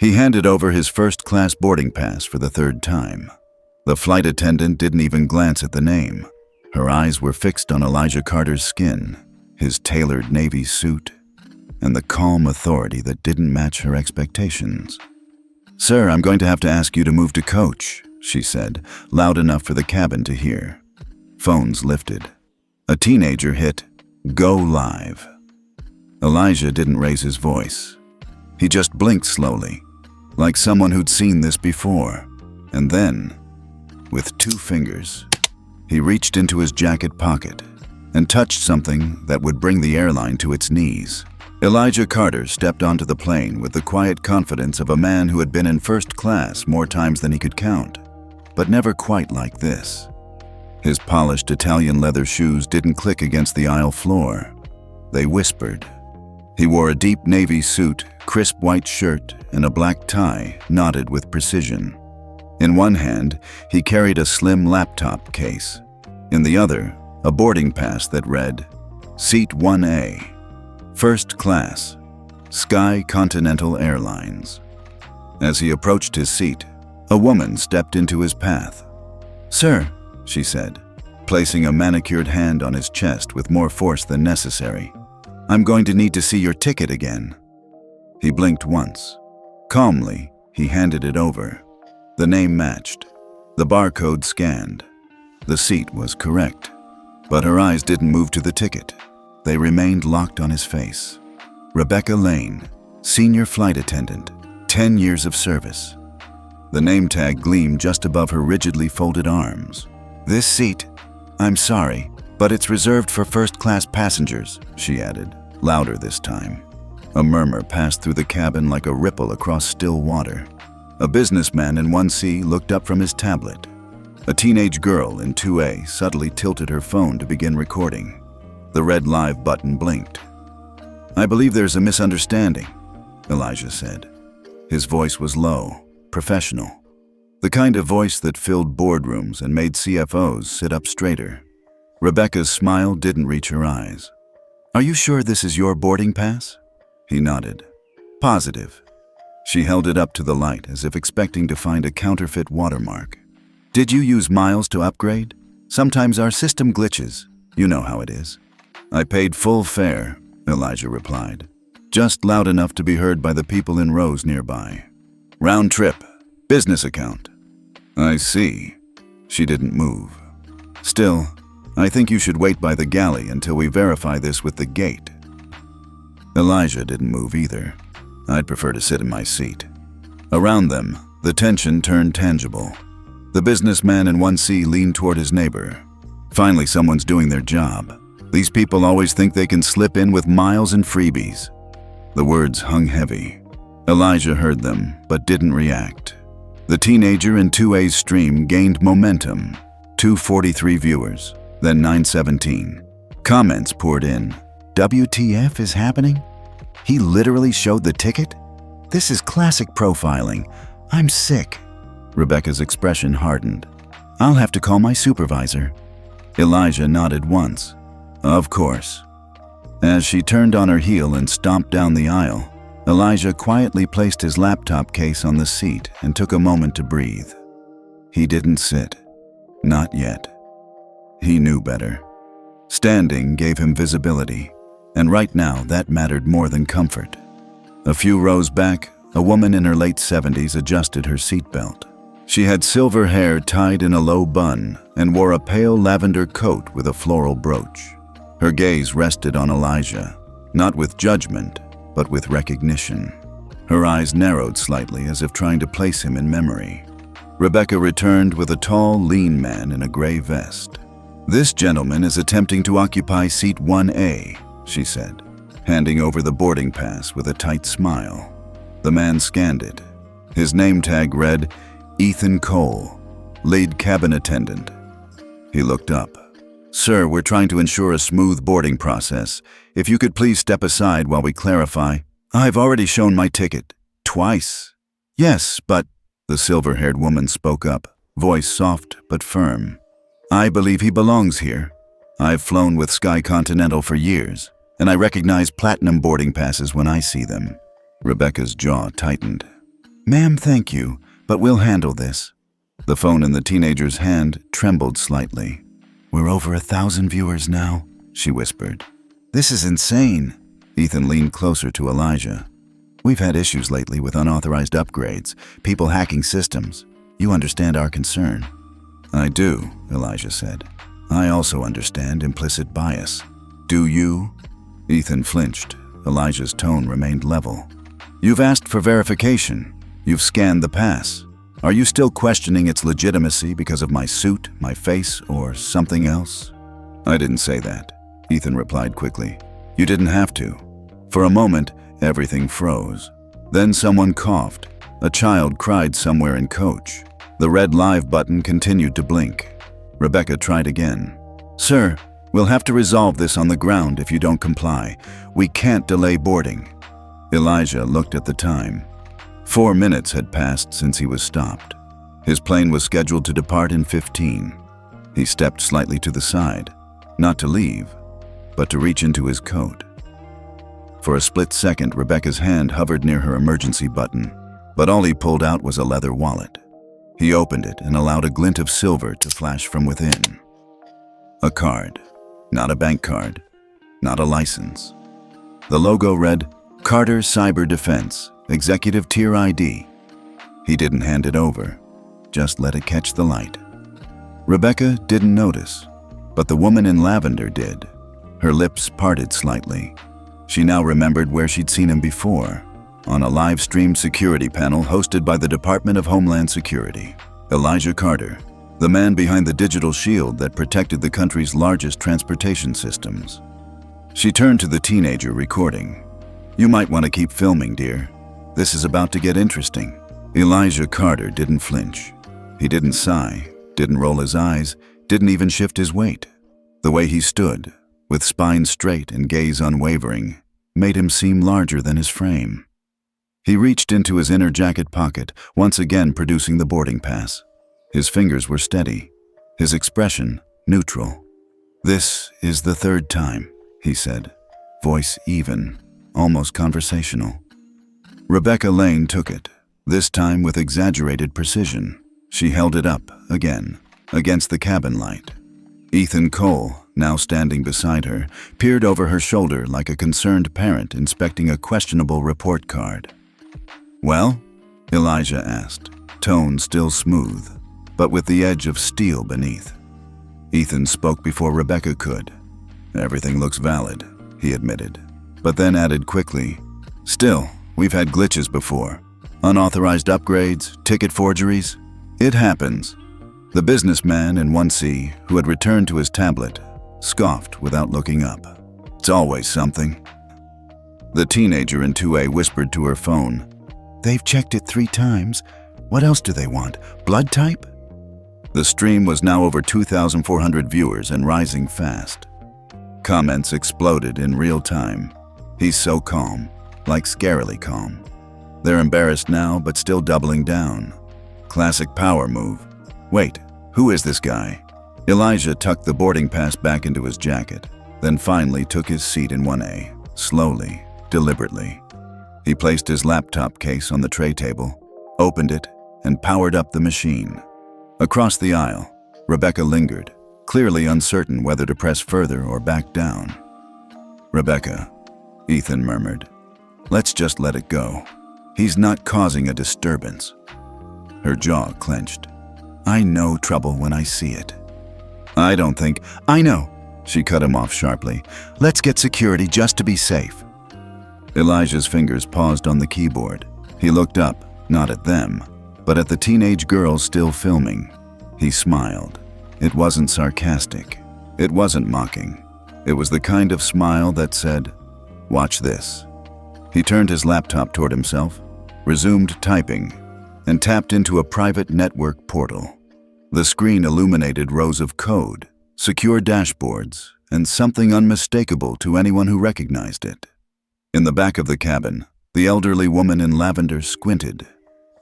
He handed over his first-class boarding pass for the third time. The flight attendant didn't even glance at the name. Her eyes were fixed on Elijah Carter's skin, his tailored Navy suit, and the calm authority that didn't match her expectations. "Sir, I'm going to have to ask you to move to coach," she said, loud enough for the cabin to hear. Phones lifted. A teenager hit "Go live." Elijah didn't raise his voice. He just blinked slowly, like someone who'd seen this before. And then, with 2 fingers, he reached into his jacket pocket and touched something that would bring the airline to its knees. Elijah Carter stepped onto the plane with the quiet confidence of a man who had been in first class more times than he could count, but never quite like this. His polished Italian leather shoes didn't click against the aisle floor. They whispered. He wore a deep navy suit, crisp white shirt, and a black tie knotted with precision. In one hand, he carried a slim laptop case. In the other, a boarding pass that read, Seat 1A, First Class, Sky Continental Airlines. As he approached his seat, a woman stepped into his path. "Sir," she said, placing a manicured hand on his chest with more force than necessary, "I'm going to need to see your ticket again." He blinked once. Calmly, he handed it over. The name matched. The barcode scanned. The seat was correct. But her eyes didn't move to the ticket. They remained locked on his face. Rebecca Lane, senior flight attendant, 10 years of service. The name tag gleamed just above her rigidly folded arms. "This seat, I'm sorry, but it's reserved for first-class passengers," she added, louder this time. A murmur passed through the cabin like a ripple across still water. A businessman in 1C looked up from his tablet. A teenage girl in 2A subtly tilted her phone to begin recording. The red live button blinked. "I believe there's a misunderstanding," Elijah said. His voice was low, professional. The kind of voice that filled boardrooms and made CFOs sit up straighter. Rebecca's smile didn't reach her eyes. "Are you sure this is your boarding pass?" He nodded. "Positive." She held it up to the light as if expecting to find a counterfeit watermark. "Did you use miles to upgrade? Sometimes our system glitches. You know how it is." "I paid full fare," Elijah replied, just loud enough to be heard by the people in rows nearby. "Round trip. Business account." "I see." She didn't move. "Still, I think you should wait by the galley until we verify this with the gate." Elijah didn't move either. I'd prefer to sit in my seat. Around them, the tension turned tangible. The businessman in 1C leaned toward his neighbor. "Finally, someone's doing their job. These people always think they can slip in with miles and freebies." The words hung heavy. Elijah heard them, but didn't react. The teenager in 2A's stream gained momentum. 243 viewers, then 917. Comments poured in. "WTF is happening? He literally showed the ticket? This is classic profiling. I'm sick." Rebecca's expression hardened. "I'll have to call my supervisor." Elijah nodded once. "Of course." As she turned on her heel and stomped down the aisle, Elijah quietly placed his laptop case on the seat and took a moment to breathe. He didn't sit. Not yet. He knew better. Standing gave him visibility, and right now that mattered more than comfort. A few rows back, a woman in her late 70s adjusted her seatbelt. She had silver hair tied in a low bun and wore a pale lavender coat with a floral brooch. Her gaze rested on Elijah, not with judgment, but with recognition. Her eyes narrowed slightly as if trying to place him in memory. Rebecca returned with a tall, lean man in a gray vest. "This gentleman is attempting to occupy seat 1A, she said, handing over the boarding pass with a tight smile. The man scanned it. His name tag read, Ethan Cole, lead cabin attendant. He looked up. "Sir, we're trying to ensure a smooth boarding process. If you could please step aside while we clarify." "I've already shown my ticket. Twice." "Yes, but," the silver-haired woman spoke up, voice soft but firm. "I believe he belongs here. I've flown with Sky Continental for years, and I recognize platinum boarding passes when I see them." Rebecca's jaw tightened. "Ma'am, thank you, but we'll handle this." The phone in the teenager's hand trembled slightly. "We're over 1,000 viewers now," she whispered. "This is insane." Ethan leaned closer to Elijah. "We've had issues lately with unauthorized upgrades, people hacking systems. You understand our concern." "I do," Elijah said. "I also understand implicit bias." "Do you?" Ethan flinched. Elijah's tone remained level. "You've asked for verification. You've scanned the pass. Are you still questioning its legitimacy because of my suit, my face, or something else?" "I didn't say that," Ethan replied quickly. "You didn't have to." For a moment, everything froze. Then someone coughed. A child cried somewhere in coach. The red live button continued to blink. Rebecca tried again. "Sir, we'll have to resolve this on the ground if you don't comply. We can't delay boarding." Elijah looked at the time. 4 minutes had passed since he was stopped. His plane was scheduled to depart in 15. He stepped slightly to the side, not to leave, but to reach into his coat. For a split second, Rebecca's hand hovered near her emergency button, but all he pulled out was a leather wallet. He opened it and allowed a glint of silver to flash from within. A card. Not a bank card. Not a license. The logo read, "Carter Cyber Defense, Executive Tier ID." He didn't hand it over, just let it catch the light. Rebecca didn't notice, but the woman in lavender did. Her lips parted slightly. She now remembered where she'd seen him before, on a live-stream security panel hosted by the Department of Homeland Security. Elijah Carter, the man behind the digital shield that protected the country's largest transportation systems. She turned to the teenager recording. "You might want to keep filming, dear. This is about to get interesting." Elijah Carter didn't flinch. He didn't sigh, didn't roll his eyes, didn't even shift his weight. The way he stood, with spine straight and gaze unwavering, made him seem larger than his frame. He reached into his inner jacket pocket, once again producing the boarding pass. His fingers were steady, his expression neutral. "This is the 3rd time," he said, voice even, almost conversational. Rebecca Lane took it, this time with exaggerated precision. She held it up, again, against the cabin light. Ethan Cole, now standing beside her, peered over her shoulder like a concerned parent inspecting a questionable report card. "Well?" Elijah asked, tone still smooth, but with the edge of steel beneath. Ethan spoke before Rebecca could. "Everything looks valid," he admitted, but then added quickly, "Still, we've had glitches before. Unauthorized upgrades, ticket forgeries. It happens." The businessman in 1C, who had returned to his tablet, scoffed without looking up. "It's always something." The teenager in 2A whispered to her phone, "They've checked it 3 times. What else do they want? Blood type?" The stream was now over 2,400 viewers and rising fast. Comments exploded in real time. "He's so calm, like scarily calm." "They're embarrassed now, but still doubling down." "Classic power move." "Wait, who is this guy?" Elijah tucked the boarding pass back into his jacket, then finally took his seat in 1A, slowly, deliberately. He placed his laptop case on the tray table, opened it, and powered up the machine. Across the aisle, Rebecca lingered, clearly uncertain whether to press further or back down. "Rebecca," Ethan murmured, "let's just let it go. He's not causing a disturbance." Her jaw clenched. "I know trouble when I see it." "I don't think—" "I know," she cut him off sharply. "Let's get security just to be safe." Elijah's fingers paused on the keyboard. He looked up, not at them, but at the teenage girl still filming. He smiled. It wasn't sarcastic. It wasn't mocking. It was the kind of smile that said, "Watch this." He turned his laptop toward himself, resumed typing, and tapped into a private network portal. The screen illuminated rows of code, secure dashboards, and something unmistakable to anyone who recognized it. In the back of the cabin, the elderly woman in lavender squinted.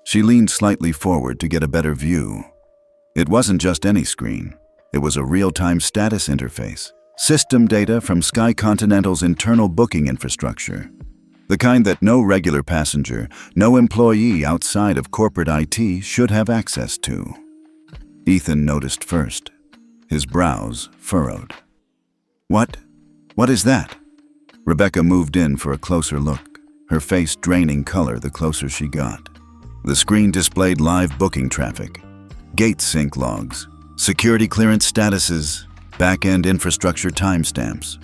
She leaned slightly forward to get a better view. It wasn't just any screen. It was a real-time status interface, system data from Sky Continental's internal booking infrastructure. The kind that no regular passenger, no employee outside of corporate IT should have access to. Ethan noticed first. His brows furrowed. What is that? Rebecca moved in for a closer look, her face draining color the closer she got. The screen displayed live booking traffic, gate sync logs, security clearance statuses, back-end infrastructure timestamps.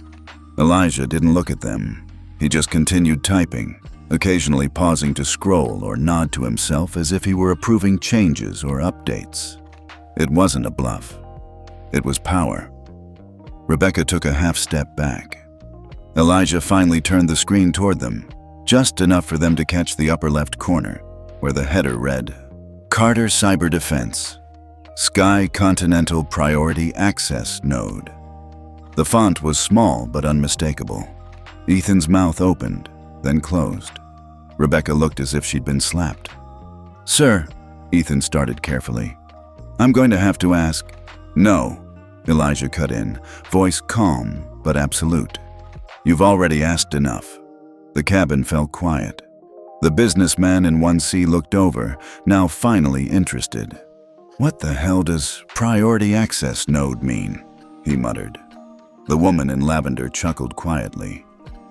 Elijah didn't look at them. He just continued typing, occasionally pausing to scroll or nod to himself as if he were approving changes or updates. It wasn't a bluff. It was power. Rebecca took a half step back. Elijah finally turned the screen toward them, just enough for them to catch the upper left corner, where the header read, Carter Cyber Defense, Sky Continental Priority Access Node. The font was small but unmistakable. Ethan's mouth opened, then closed. Rebecca looked as if she'd been slapped. Sir, Ethan started carefully. I'm going to have to ask. No, Elijah cut in, voice calm but absolute. You've already asked enough. The cabin fell quiet. The businessman in 1C looked over, now finally interested. What the hell does priority access node mean? He muttered. The woman in lavender chuckled quietly.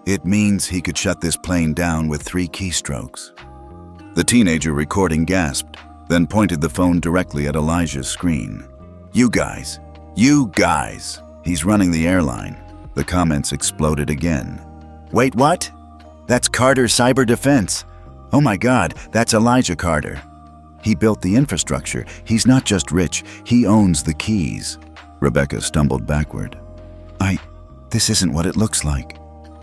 It means he could shut this plane down with 3 keystrokes. The teenager recording gasped, then pointed the phone directly at Elijah's screen. You guys! He's running the airline. The comments exploded again. Wait, what? That's Carter Cyber Defense. Oh my God, that's Elijah Carter. He built the infrastructure. He's not just rich, he owns the keys. Rebecca stumbled backward. This isn't what it looks like.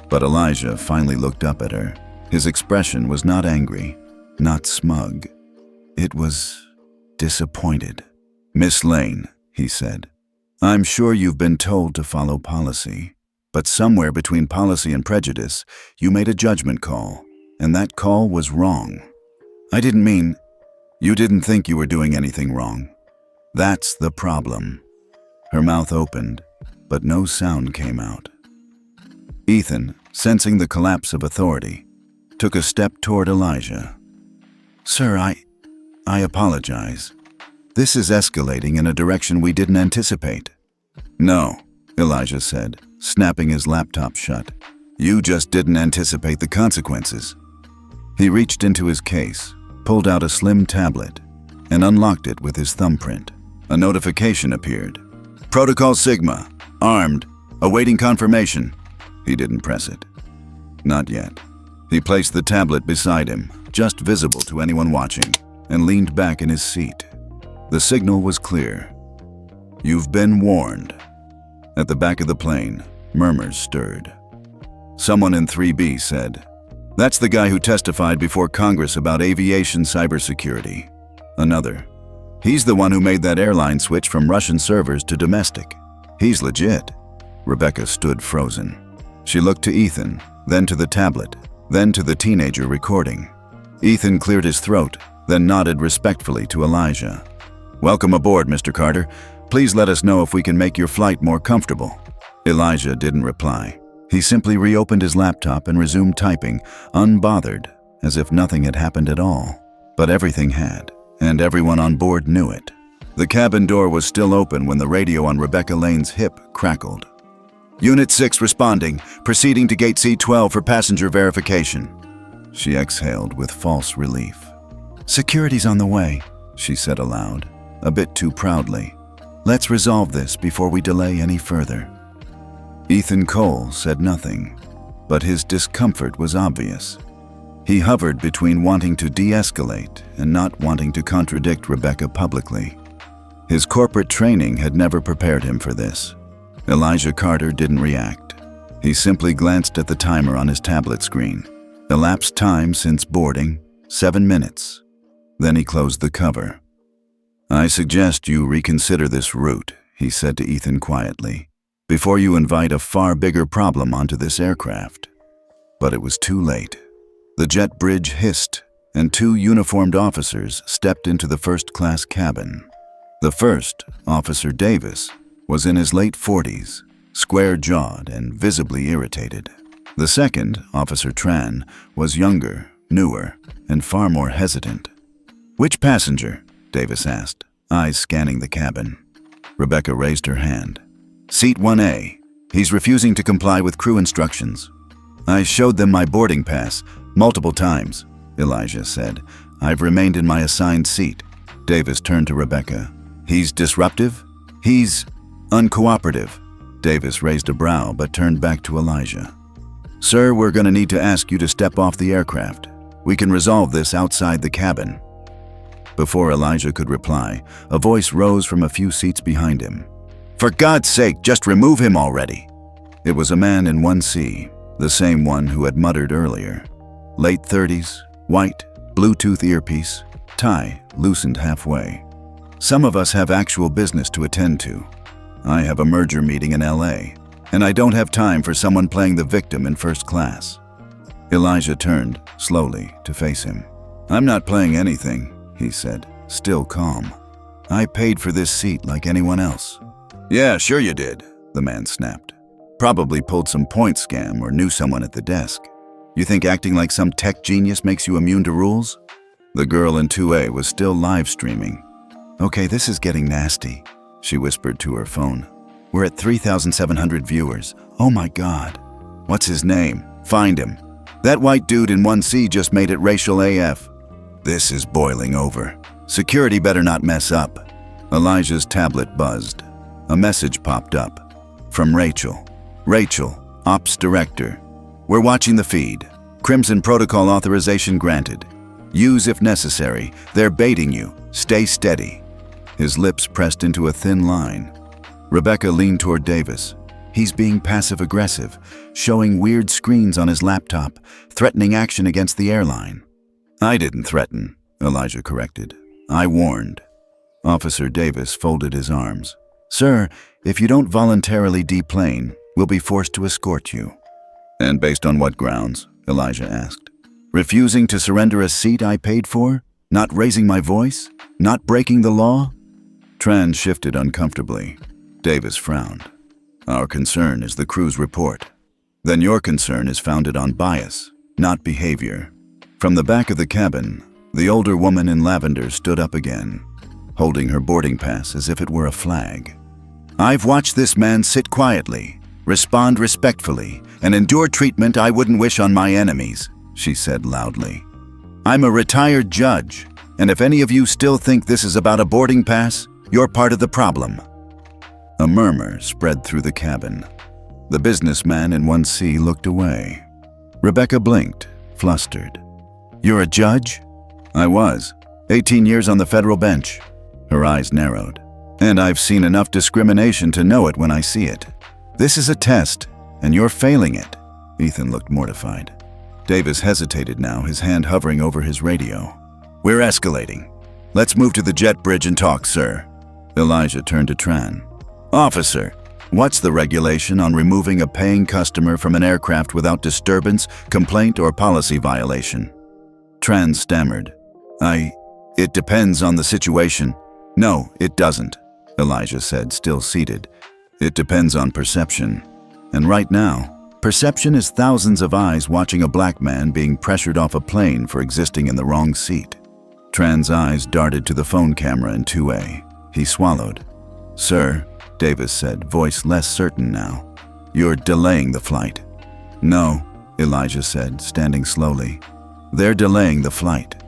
But Elijah finally looked up at her. His expression was not angry, not smug. It was disappointed. Miss Lane, he said, I'm sure you've been told to follow policy, but somewhere between policy and prejudice, you made a judgment call, and that call was wrong. I didn't mean, you didn't think you were doing anything wrong. That's the problem. Her mouth opened, but no sound came out. Ethan, sensing the collapse of authority, took a step toward Elijah. Sir, I apologize. This is escalating in a direction we didn't anticipate. No, Elijah said, snapping his laptop shut. You just didn't anticipate the consequences. He reached into his case, pulled out a slim tablet, and unlocked it with his thumbprint. A notification appeared. Protocol Sigma, armed, awaiting confirmation. He didn't press it. Not yet. He placed the tablet beside him, just visible to anyone watching, and leaned back in his seat. The signal was clear. You've been warned. At the back of the plane, murmurs stirred. Someone in 3B said, That's the guy who testified before Congress about aviation cybersecurity. Another, He's the one who made that airline switch from Russian servers to domestic. He's legit. Rebecca stood frozen. She looked to Ethan, then to the tablet, then to the teenager recording. Ethan cleared his throat, then nodded respectfully to Elijah. Welcome aboard, Mr. Carter. Please let us know if we can make your flight more comfortable. Elijah didn't reply. He simply reopened his laptop and resumed typing, unbothered, as if nothing had happened at all. But everything had, and everyone on board knew it. The cabin door was still open when the radio on Rebecca Lane's hip crackled. Unit 6 responding, proceeding to Gate C12 for passenger verification. She exhaled with false relief. Security's on the way, she said aloud, a bit too proudly. Let's resolve this before we delay any further. Ethan Cole said nothing, but his discomfort was obvious. He hovered between wanting to de-escalate and not wanting to contradict Rebecca publicly. His corporate training had never prepared him for this. Elijah Carter didn't react. He simply glanced at the timer on his tablet screen. Elapsed time since boarding, 7 minutes. Then he closed the cover. I suggest you reconsider this route, he said to Ethan quietly, before you invite a far bigger problem onto this aircraft. But it was too late. The jet bridge hissed, and 2 uniformed officers stepped into the first-class cabin. The first, Officer Davis, was in his late 40s, square-jawed and visibly irritated. The second, Officer Tran, was younger, newer, and far more hesitant. "Which passenger?" Davis asked, eyes scanning the cabin. Rebecca raised her hand. "Seat 1A. He's refusing to comply with crew instructions." "I showed them my boarding pass multiple times," Elijah said. "I've remained in my assigned seat." Davis turned to Rebecca. "He's disruptive? He's uncooperative." Davis raised a brow but turned back to Elijah. "Sir, we're going to need to ask you to step off the aircraft. We can resolve this outside the cabin." Before Elijah could reply, a voice rose from a few seats behind him. "For God's sake, just remove him already." It was a man in 1C, the same one who had muttered earlier. Late 30s, white, Bluetooth earpiece, tie loosened halfway. "Some of us have actual business to attend to. I have a merger meeting in LA, and I don't have time for someone playing the victim in first class." Elijah turned, slowly, to face him. "I'm not playing anything," he said, still calm. "I paid for this seat like anyone else." "Yeah, sure you did," the man snapped. "Probably pulled some point scam or knew someone at the desk. You think acting like some tech genius makes you immune to rules?" The girl in 2A was still live streaming. "Okay, this is getting nasty," she whispered to her phone. "We're at 3,700 viewers. Oh my God. What's his name? Find him. That white dude in 1C just made it racial AF. This is boiling over. Security better not mess up." Elijah's tablet buzzed. A message popped up. From Rachel. "Rachel, Ops Director. We're watching the feed. Crimson Protocol authorization granted. Use if necessary. They're baiting you. Stay steady." His lips pressed into a thin line. Rebecca leaned toward Davis. "He's being passive-aggressive, showing weird screens on his laptop, threatening action against the airline." "I didn't threaten," Elijah corrected. "I warned." Officer Davis folded his arms. "Sir, if you don't voluntarily deplane, we'll be forced to escort you." "And based on what grounds?" Elijah asked. "Refusing to surrender a seat I paid for? Not raising my voice? Not breaking the law?" Tran shifted uncomfortably. Davis frowned. "Our concern is the crew's report. Then your concern is founded on bias, not behavior." From the back of the cabin, the older woman in lavender stood up again, holding her boarding pass as if it were a flag. "I've watched this man sit quietly, respond respectfully, and endure treatment I wouldn't wish on my enemies," she said loudly. "I'm a retired judge, and if any of you still think this is about a boarding pass, you're part of the problem." A murmur spread through the cabin. The businessman in 1C looked away. Rebecca blinked, flustered. "You're a judge?" "I was. 18 years on the federal bench." Her eyes narrowed. "And I've seen enough discrimination to know it when I see it. This is a test, and you're failing it." Ethan looked mortified. Davis hesitated now, his hand hovering over his radio. "We're escalating. Let's move to the jet bridge and talk, sir." Elijah turned to Tran. "Officer, what's the regulation on removing a paying customer from an aircraft without disturbance, complaint, or policy violation?" Tran stammered. It depends on the situation." "No, it doesn't," Elijah said, still seated. "It depends on perception. And right now, perception is thousands of eyes watching a black man being pressured off a plane for existing in the wrong seat." Tran's eyes darted to the phone camera in 2A. He swallowed. "Sir," Davis said, voice less certain now, "you're delaying the flight." "No," Elijah said, standing slowly. "They're delaying the flight."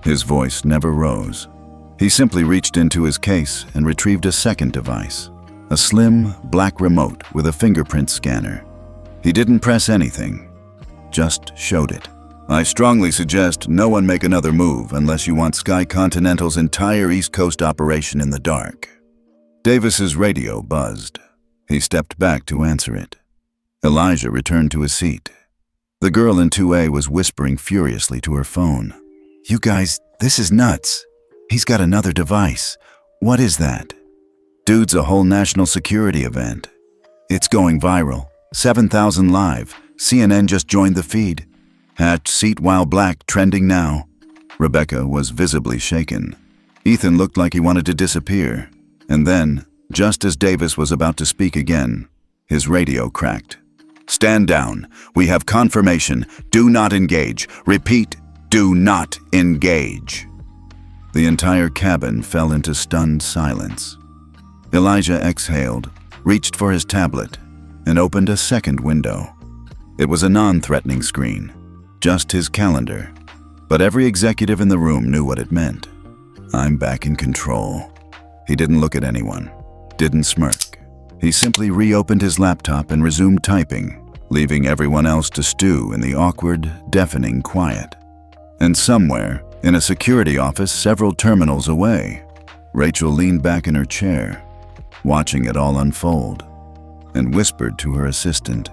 His voice never rose. He simply reached into his case and retrieved a second device, a slim, black remote with a fingerprint scanner. He didn't press anything, just showed it. "I strongly suggest no one make another move unless you want Sky Continental's entire East Coast operation in the dark." Davis's radio buzzed. He stepped back to answer it. Elijah returned to his seat. The girl in 2A was whispering furiously to her phone. "You guys, this is nuts. He's got another device. What is that?" "Dude's a whole national security event. It's going viral. 7,000 live. CNN just joined the feed. Hatch seat while black trending now." Rebecca was visibly shaken. Ethan looked like he wanted to disappear. And then, just as Davis was about to speak again, his radio cracked. Stand down. We have confirmation. Do not engage. Repeat, do not engage. The entire cabin fell into stunned silence. Elijah exhaled, reached for his tablet, and opened a second window. It was a non-threatening screen, just his calendar. But every executive in the room knew what it meant. I'm back in control. He didn't look at anyone, didn't smirk. He simply reopened his laptop and resumed typing, leaving everyone else to stew in the awkward, deafening quiet. And somewhere, in a security office several terminals away, Rachel leaned back in her chair, watching it all unfold, and whispered to her assistant,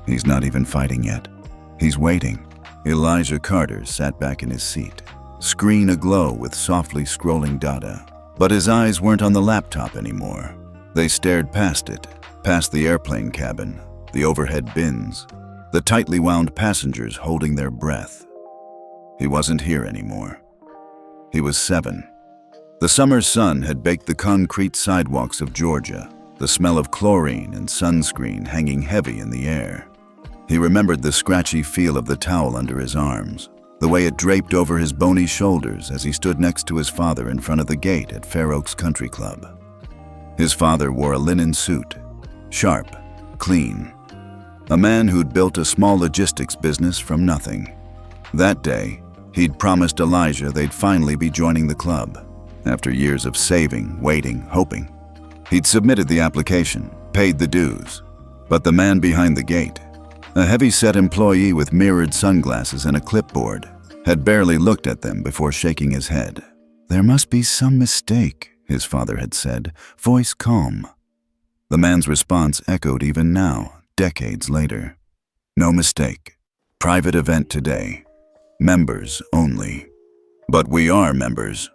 "He's not even fighting yet. He's waiting." Elijah Carter sat back in his seat, screen aglow with softly scrolling data. But his eyes weren't on the laptop anymore. They stared past it, past the airplane cabin, the overhead bins, the tightly wound passengers holding their breath. He wasn't here anymore. He was 7. The summer sun had baked the concrete sidewalks of Georgia, the smell of chlorine and sunscreen hanging heavy in the air. He remembered the scratchy feel of the towel under his arms, the way it draped over his bony shoulders as he stood next to his father in front of the gate at Fair Oaks Country Club. His father wore a linen suit, sharp, clean. A man who'd built a small logistics business from nothing. That day, he'd promised Elijah they'd finally be joining the club, after years of saving, waiting, hoping. He'd submitted the application, paid the dues, but the man behind the gate, a heavy-set employee with mirrored sunglasses and a clipboard, had barely looked at them before shaking his head. "There must be some mistake," his father had said, voice calm. The man's response echoed even now, decades later. "No mistake. Private event today. Members only." "But we are members."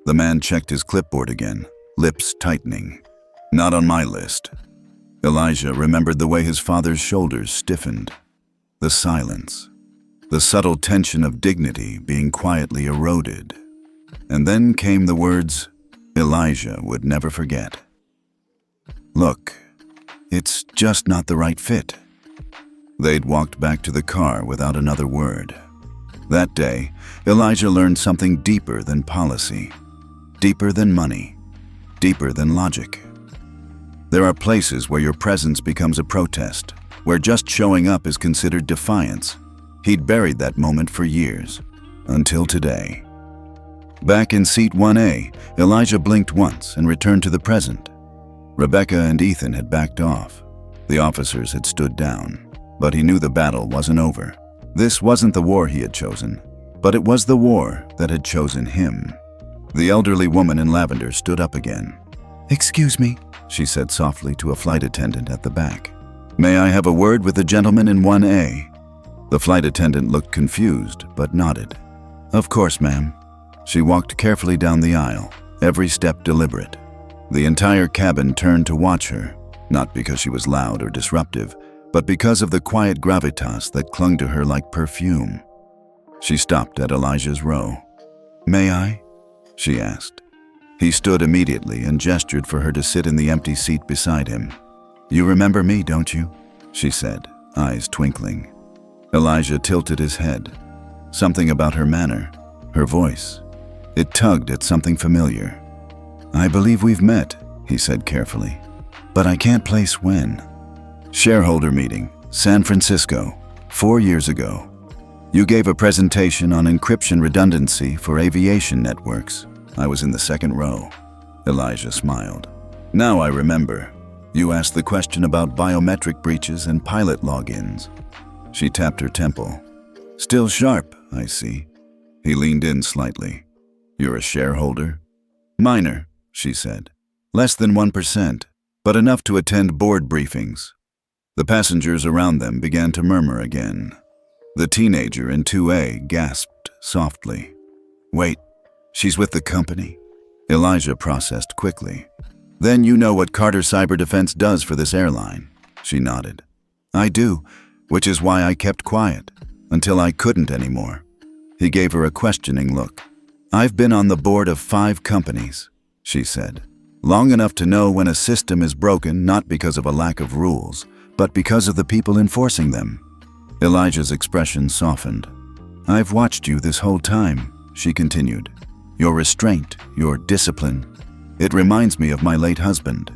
The man checked his clipboard again, lips tightening. "Not on my list." Elijah remembered the way his father's shoulders stiffened. The silence. The subtle tension of dignity being quietly eroded. And then came the words Elijah would never forget. "Look, it's just not the right fit." They'd walked back to the car without another word. That day, Elijah learned something deeper than policy, deeper than money, deeper than logic. There are places where your presence becomes a protest, where just showing up is considered defiance. He'd buried that moment for years, until today. Back in seat 1A, Elijah blinked once and returned to the present. Rebecca and Ethan had backed off. The officers had stood down, but he knew the battle wasn't over. This wasn't the war he had chosen, but it was the war that had chosen him. The elderly woman in lavender stood up again. "Excuse me," she said softly to a flight attendant at the back. "May I have a word with the gentleman in 1A? The flight attendant looked confused, but nodded. "Of course, ma'am." She walked carefully down the aisle, every step deliberate. The entire cabin turned to watch her, not because she was loud or disruptive, but because of the quiet gravitas that clung to her like perfume. She stopped at Elijah's row. "May I?" she asked. He stood immediately and gestured for her to sit in the empty seat beside him. "You remember me, don't you?" she said, eyes twinkling. Elijah tilted his head. Something about her manner, her voice. It tugged at something familiar. "I believe we've met," he said carefully, "but I can't place when." "Shareholder meeting, San Francisco, 4 years ago. You gave a presentation on encryption redundancy for aviation networks. I was in the second row." Elijah smiled. "Now I remember. You asked the question about biometric breaches and pilot logins." She tapped her temple. "Still sharp, I see." He leaned in slightly. "You're a shareholder?" "Minor," she said. "Less than 1%, but enough to attend board briefings." The passengers around them began to murmur again. The teenager in 2A gasped softly. "Wait, she's with the company?" Elijah processed quickly. "Then you know what Carter Cyber Defense does for this airline." She nodded. "I do, which is why I kept quiet, until I couldn't anymore." He gave her a questioning look. "I've been on the board of 5 companies," she said. "Long enough to know when a system is broken not because of a lack of rules, but because of the people enforcing them. Elijah's expression softened. "I've watched you this whole time," she continued. "Your restraint, your discipline. It reminds me of my late husband.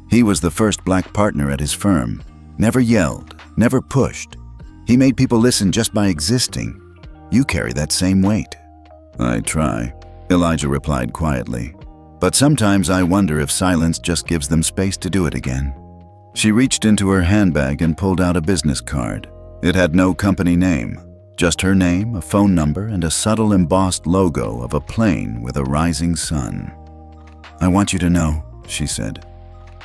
He was the first black partner at his firm. Never yelled, never pushed. He made people listen just by existing. You carry that same weight." "I try," Elijah replied quietly. "But sometimes I wonder if silence just gives them space to do it again." She reached into her handbag and pulled out a business card. It had no company name, just her name, a phone number, and a subtle embossed logo of a plane with a rising sun. "I want you to know," she said,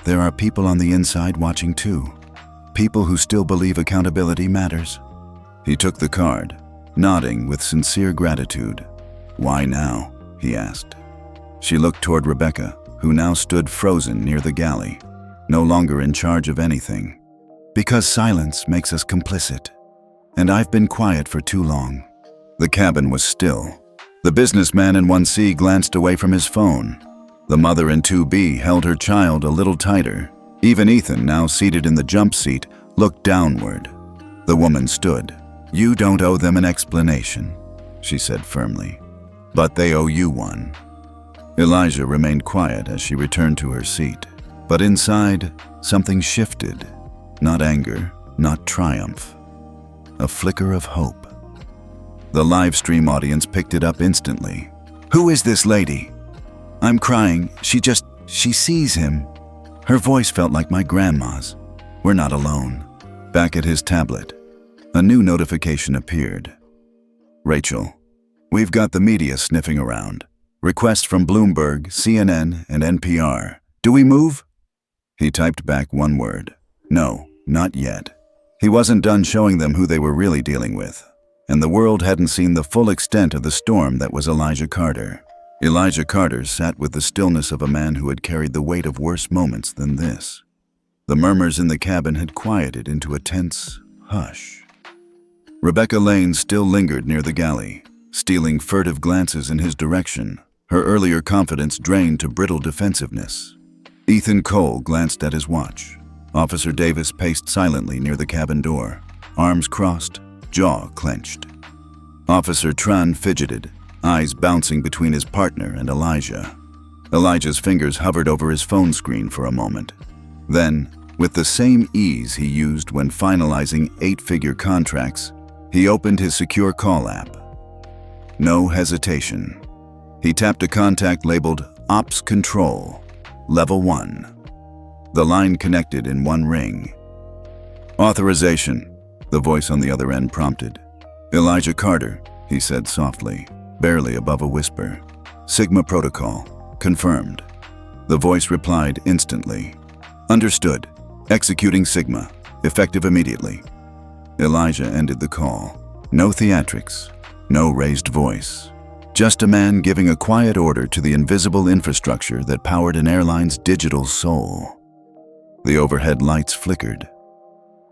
"there are people on the inside watching too. People who still believe accountability matters." He took the card, nodding with sincere gratitude. "Why now?" he asked. She looked toward Rebecca, who now stood frozen near the galley, no longer in charge of anything. "Because silence makes us complicit. And I've been quiet for too long." The cabin was still. The businessman in 1C glanced away from his phone. The mother in 2B held her child a little tighter. Even Ethan, now seated in the jump seat, looked downward. The woman stood. "You don't owe them an explanation," she said firmly. "But they owe you one." Elijah remained quiet as she returned to her seat. But inside, something shifted. Not anger, not triumph. A flicker of hope. The live stream audience picked it up instantly. "Who is this lady? I'm crying. She sees him." Her voice felt like my grandma's. "We're not alone." Back at his tablet, a new notification appeared. "Rachel, we've got the media sniffing around. Requests from Bloomberg, CNN, and NPR. Do we move?" He typed back one word. "No, not yet." He wasn't done showing them who they were really dealing with, and the world hadn't seen the full extent of the storm that was Elijah Carter. Elijah Carter sat with the stillness of a man who had carried the weight of worse moments than this. The murmurs in the cabin had quieted into a tense hush. Rebecca Lane still lingered near the galley, stealing furtive glances in his direction, her earlier confidence drained to brittle defensiveness. Ethan Cole glanced at his watch. Officer Davis paced silently near the cabin door, arms crossed, jaw clenched. Officer Tran fidgeted, eyes bouncing between his partner and Elijah. Elijah's fingers hovered over his phone screen for a moment. Then, with the same ease he used when finalizing 8-figure contracts, he opened his secure call app. No hesitation. He tapped a contact labeled Ops Control, Level 1. The line connected in one ring. "Authorization," the voice on the other end prompted. "Elijah Carter," he said softly, barely above a whisper. "Sigma Protocol, confirmed." The voice replied instantly. "Understood. Executing Sigma, effective immediately." Elijah ended the call. No theatrics, no raised voice. Just a man giving a quiet order to the invisible infrastructure that powered an airline's digital soul. The overhead lights flickered.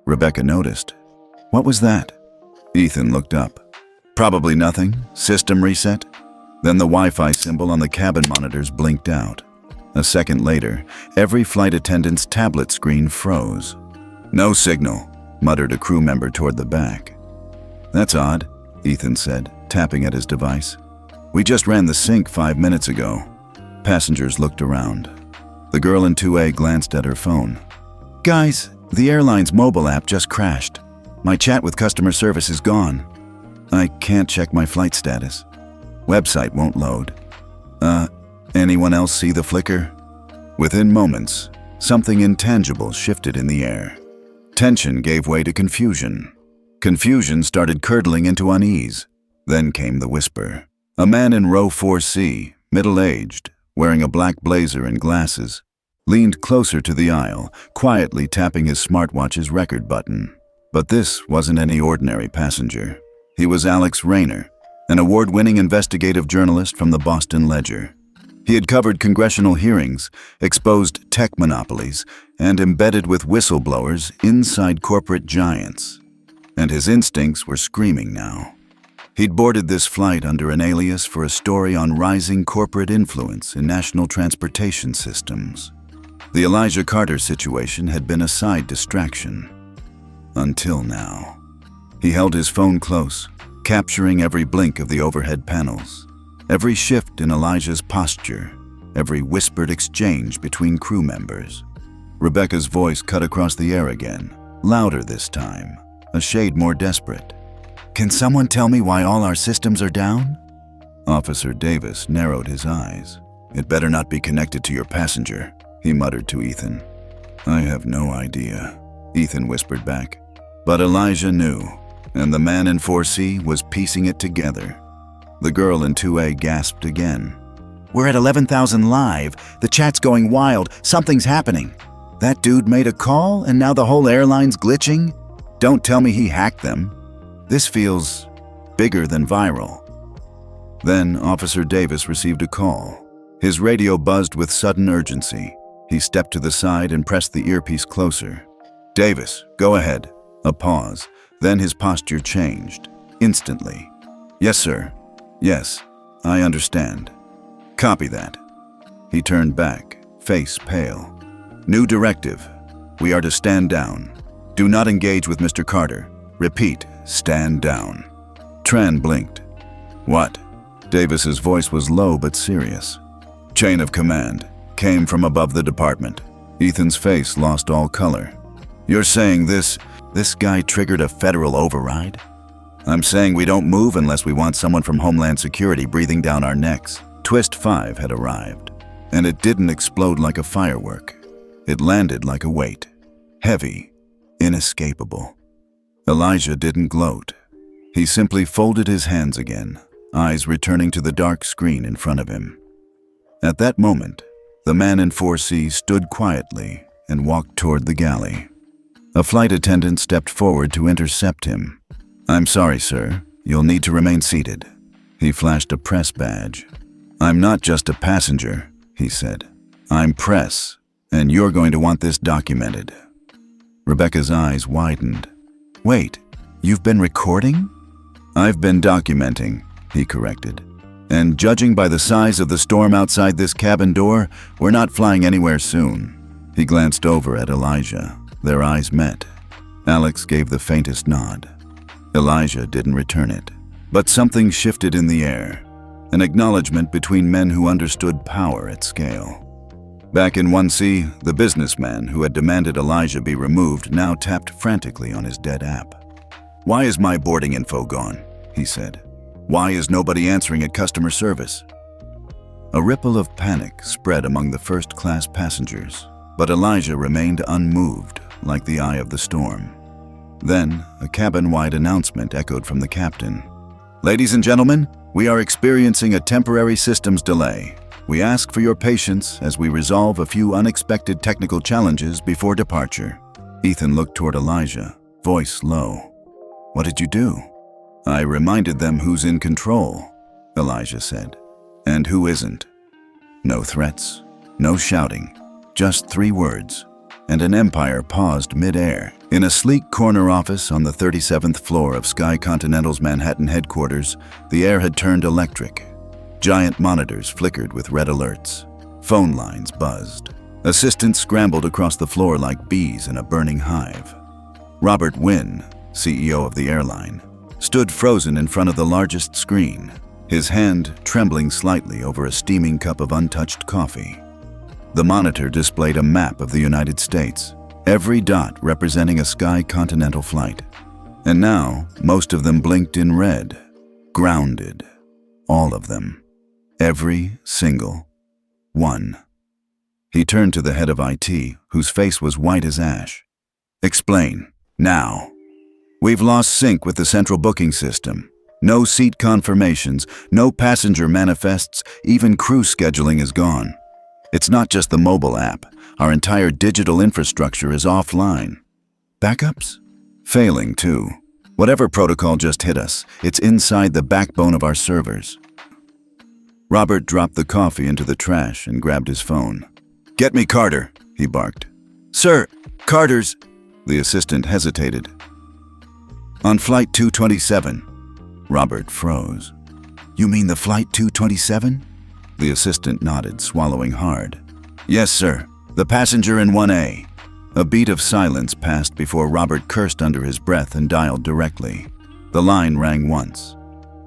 Rebecca noticed. "What was that?" Ethan looked up. "Probably nothing. System reset." Then the Wi-Fi symbol on the cabin monitors blinked out. A second later, every flight attendant's tablet screen froze. "No signal," muttered a crew member toward the back. "That's odd," Ethan said, tapping at his device. "We just ran the sync 5 minutes ago." Passengers looked around. The girl in 2A glanced at her phone. "Guys, the airline's mobile app just crashed. My chat with customer service is gone. I can't check my flight status. Website won't load. Anyone else see the flicker?" Within moments, something intangible shifted in the air. Tension gave way to confusion. Confusion started curdling into unease. Then came the whisper. A man in row 4C, middle-aged, wearing a black blazer and glasses, leaned closer to the aisle, quietly tapping his smartwatch's record button. But this wasn't any ordinary passenger. He was Alex Rayner, an award-winning investigative journalist from the Boston Ledger. He had covered congressional hearings, exposed tech monopolies, and embedded with whistleblowers inside corporate giants. And his instincts were screaming now. He'd boarded this flight under an alias for a story on rising corporate influence in national transportation systems. The Elijah Carter situation had been a side distraction. Until now. He held his phone close, capturing every blink of the overhead panels, every shift in Elijah's posture, every whispered exchange between crew members. Rebecca's voice cut across the air again, louder this time, a shade more desperate. "Can someone tell me why all our systems are down?" Officer Davis narrowed his eyes. "It better not be connected to your passenger," he muttered to Ethan. "I have no idea," Ethan whispered back. But Elijah knew, and the man in 4C was piecing it together. The girl in 2A gasped again. "We're at 11,000 live. The chat's going wild. Something's happening. That dude made a call and now the whole airline's glitching? Don't tell me he hacked them. This feels bigger than viral." Then Officer Davis received a call. His radio buzzed with sudden urgency. He stepped to the side and pressed the earpiece closer. "Davis, go ahead." A pause. Then his posture changed. Instantly. "Yes, sir. Yes, I understand. Copy that." He turned back, face pale. "New directive. We are to stand down. Do not engage with Mr. Carter. Repeat, stand down." Tran blinked. "What?" Davis's voice was low but serious. "Chain of command came from above the department." Ethan's face lost all color. "You're saying this guy triggered a federal override?" "I'm saying we don't move unless we want someone from Homeland Security breathing down our necks." Twist 5 had arrived, and it didn't explode like a firework. It landed like a weight, heavy, inescapable. Elijah didn't gloat. He simply folded his hands again, eyes returning to the dark screen in front of him. At that moment, the man in 4C stood quietly and walked toward the galley. A flight attendant stepped forward to intercept him. "I'm sorry, sir. You'll need to remain seated." He flashed a press badge. "I'm not just a passenger," he said. "I'm press, and you're going to want this documented." Rebecca's eyes widened. "Wait, you've been recording?" "I've been documenting," he corrected. "And judging by the size of the storm outside this cabin door, we're not flying anywhere soon." He glanced over at Elijah. Their eyes met. Alex gave the faintest nod. Elijah didn't return it. But something shifted in the air, an acknowledgement between men who understood power at scale. Back in 1C, the businessman who had demanded Elijah be removed now tapped frantically on his dead app. "Why is my boarding info gone?" he said. "Why is nobody answering at customer service?" A ripple of panic spread among the first-class passengers, but Elijah remained unmoved, like the eye of the storm. Then, a cabin-wide announcement echoed from the captain. "Ladies and gentlemen, we are experiencing a temporary systems delay. We ask for your patience as we resolve a few unexpected technical challenges before departure." Ethan looked toward Elijah, voice low. "What did you do?" "I reminded them who's in control," Elijah said. "And who isn't." No threats, no shouting, just 3 words. And an empire paused mid-air. In a sleek corner office on the 37th floor of Sky Continental's Manhattan headquarters, the air had turned electric. Giant monitors flickered with red alerts. Phone lines buzzed. Assistants scrambled across the floor like bees in a burning hive. Robert Wynn, CEO of the airline, stood frozen in front of the largest screen, his hand trembling slightly over a steaming cup of untouched coffee. The monitor displayed a map of the United States, every dot representing a Sky Continental flight. And now, most of them blinked in red. Grounded. All of them. Every single one. He turned to the head of IT, whose face was white as ash. "Explain, now." "We've lost sync with the central booking system. No seat confirmations, no passenger manifests, even crew scheduling is gone. It's not just the mobile app. Our entire digital infrastructure is offline." "Backups?" "Failing, too. Whatever protocol just hit us, it's inside the backbone of our servers." Robert dropped the coffee into the trash and grabbed his phone. "Get me Carter," he barked. "Sir, Carter's—" The assistant hesitated. "On Flight 227. Robert froze. "You mean the Flight 227? The assistant nodded, swallowing hard. "Yes, sir. The passenger in 1A." A beat of silence passed before Robert cursed under his breath and dialed directly. The line rang once.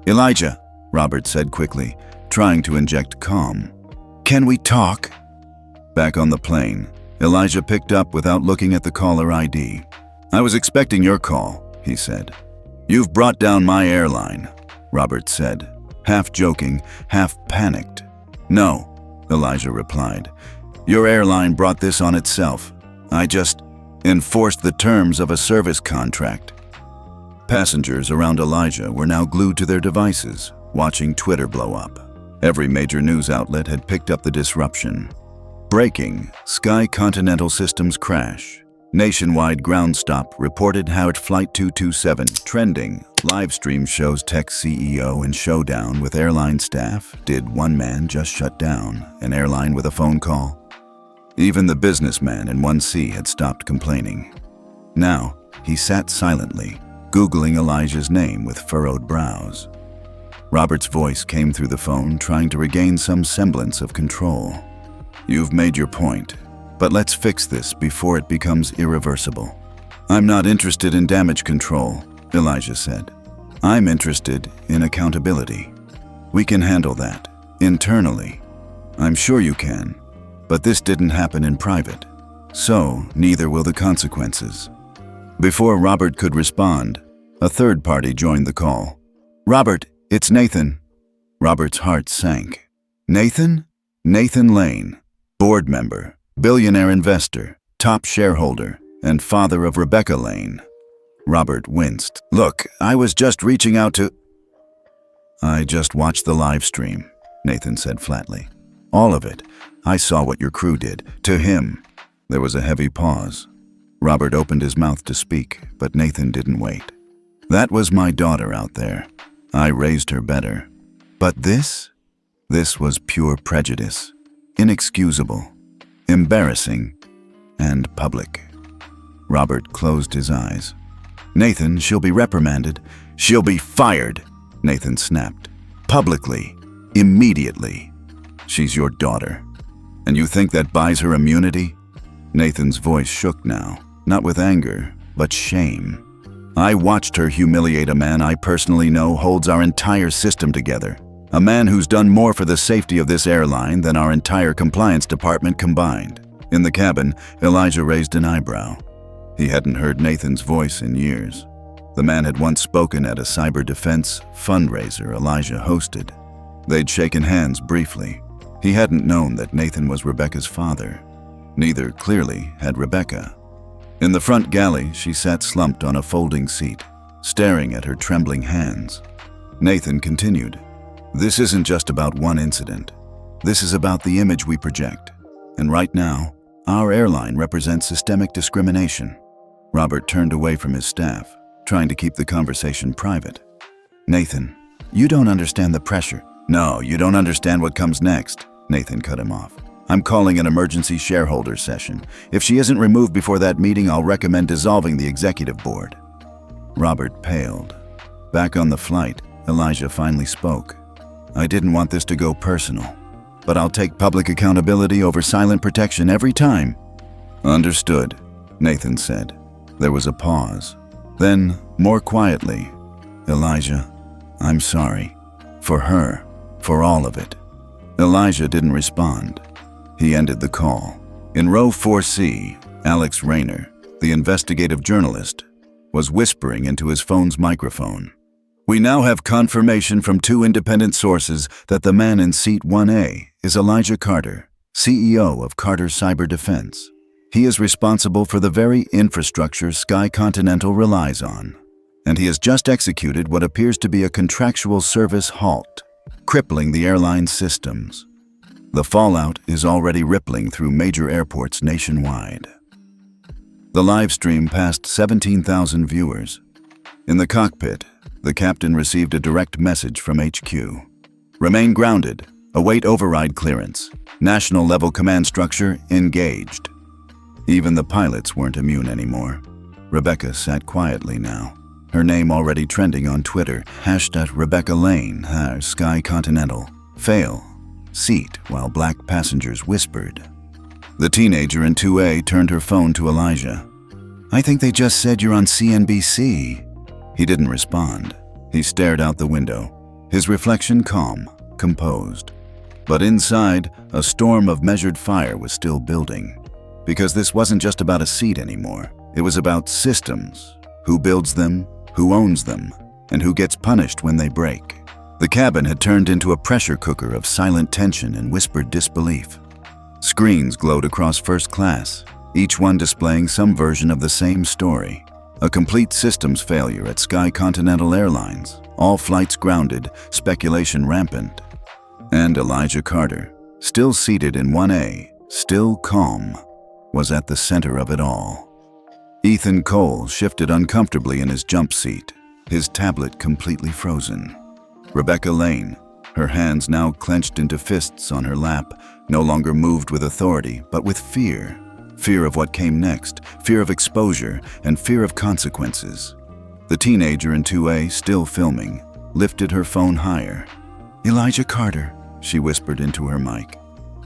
"Elijah," Robert said quickly, trying to inject calm. "Can we talk?" Back on the plane, Elijah picked up without looking at the caller ID. "I was expecting your call," he said. "You've brought down my airline," Robert said, half joking, half panicked. "No," Elijah replied. "Your airline brought this on itself. I just enforced the terms of a service contract." Passengers around Elijah were now glued to their devices, watching Twitter blow up. Every major news outlet had picked up the disruption. Breaking, Sky Continental Systems crash. Nationwide ground stop reported how at Flight 227. Trending, livestream shows tech CEO in showdown with airline staff. Did one man just shut down an airline with a phone call? Even the businessman in 1C had stopped complaining. Now, he sat silently, Googling Elijah's name with furrowed brows. Robert's voice came through the phone, trying to regain some semblance of control. "You've made your point, but let's fix this before it becomes irreversible." "I'm not interested in damage control," Elijah said. "I'm interested in accountability. We can handle that internally. I'm sure you can, but this didn't happen in private, so neither will the consequences." Before Robert could respond, a third party joined the call. "Robert, it's Nathan." Robert's heart sank. "Nathan?" "Nathan Lane, board member, billionaire investor, top shareholder, and father of Rebecca Lane." Robert winced. "Look, I was just reaching out to—" "I just watched the live stream," Nathan said flatly. "All of it. I saw what your crew did to him." There was a heavy pause. Robert opened his mouth to speak, but Nathan didn't wait. "That was my daughter out there. I raised her better. But this was pure prejudice. Inexcusable, embarrassing, and public." Robert closed his eyes. "Nathan, she'll be reprimanded. She'll be fired," Nathan snapped. "Publicly, immediately. She's your daughter. And you think that buys her immunity?" Nathan's voice shook now, not with anger, but shame. "I watched her humiliate a man I personally know holds our entire system together. A man who's done more for the safety of this airline than our entire compliance department combined." In the cabin, Elijah raised an eyebrow. He hadn't heard Nathan's voice in years. The man had once spoken at a cyber defense fundraiser Elijah hosted. They'd shaken hands briefly. He hadn't known that Nathan was Rebecca's father. Neither, clearly, had Rebecca. In the front galley, she sat slumped on a folding seat, staring at her trembling hands. Nathan continued, "This isn't just about one incident. This is about the image we project. And right now, our airline represents systemic discrimination." Robert turned away from his staff, trying to keep the conversation private. "Nathan, you don't understand the pressure." "No, you don't understand what comes next," Nathan cut him off. "I'm calling an emergency shareholder session. If she isn't removed before that meeting, I'll recommend dissolving the executive board." Robert paled. Back on the flight, Elijah finally spoke. "I didn't want this to go personal, but I'll take public accountability over silent protection every time." "Understood," Nathan said. There was a pause. Then, more quietly, "Elijah, I'm sorry. For her, for all of it." Elijah didn't respond. He ended the call. In row 4C, Alex Rayner, the investigative journalist, was whispering into his phone's microphone. "We now have confirmation from 2 independent sources that the man in seat 1A is Elijah Carter, CEO of Carter Cyber Defense. He is responsible for the very infrastructure Sky Continental relies on, and he has just executed what appears to be a contractual service halt, crippling the airline's systems. The fallout is already rippling through major airports nationwide." The live stream passed 17,000 viewers. In the cockpit, the captain received a direct message from HQ. "Remain grounded. Await override clearance. National level command structure engaged." Even the pilots weren't immune anymore. Rebecca sat quietly now, her name already trending on Twitter. #Rebecca Lane, Sky Continental. Fail. Seat while black passengers whispered. The teenager in 2A turned her phone to Elijah. "I think they just said you're on CNBC." He didn't respond. He stared out the window, his reflection calm, composed. But inside, a storm of measured fire was still building. Because this wasn't just about a seat anymore. It was about systems. Who builds them, who owns them, and who gets punished when they break. The cabin had turned into a pressure cooker of silent tension and whispered disbelief. Screens glowed across first class, each one displaying some version of the same story. A complete systems failure at Sky Continental Airlines, all flights grounded, speculation rampant. And Elijah Carter, still seated in 1A, still calm, was at the center of it all. Ethan Cole shifted uncomfortably in his jump seat, his tablet completely frozen. Rebecca Lane, her hands now clenched into fists on her lap, no longer moved with authority, but with fear. Fear of what came next, fear of exposure, and fear of consequences. The teenager in 2A, still filming, lifted her phone higher. "Elijah Carter," she whispered into her mic.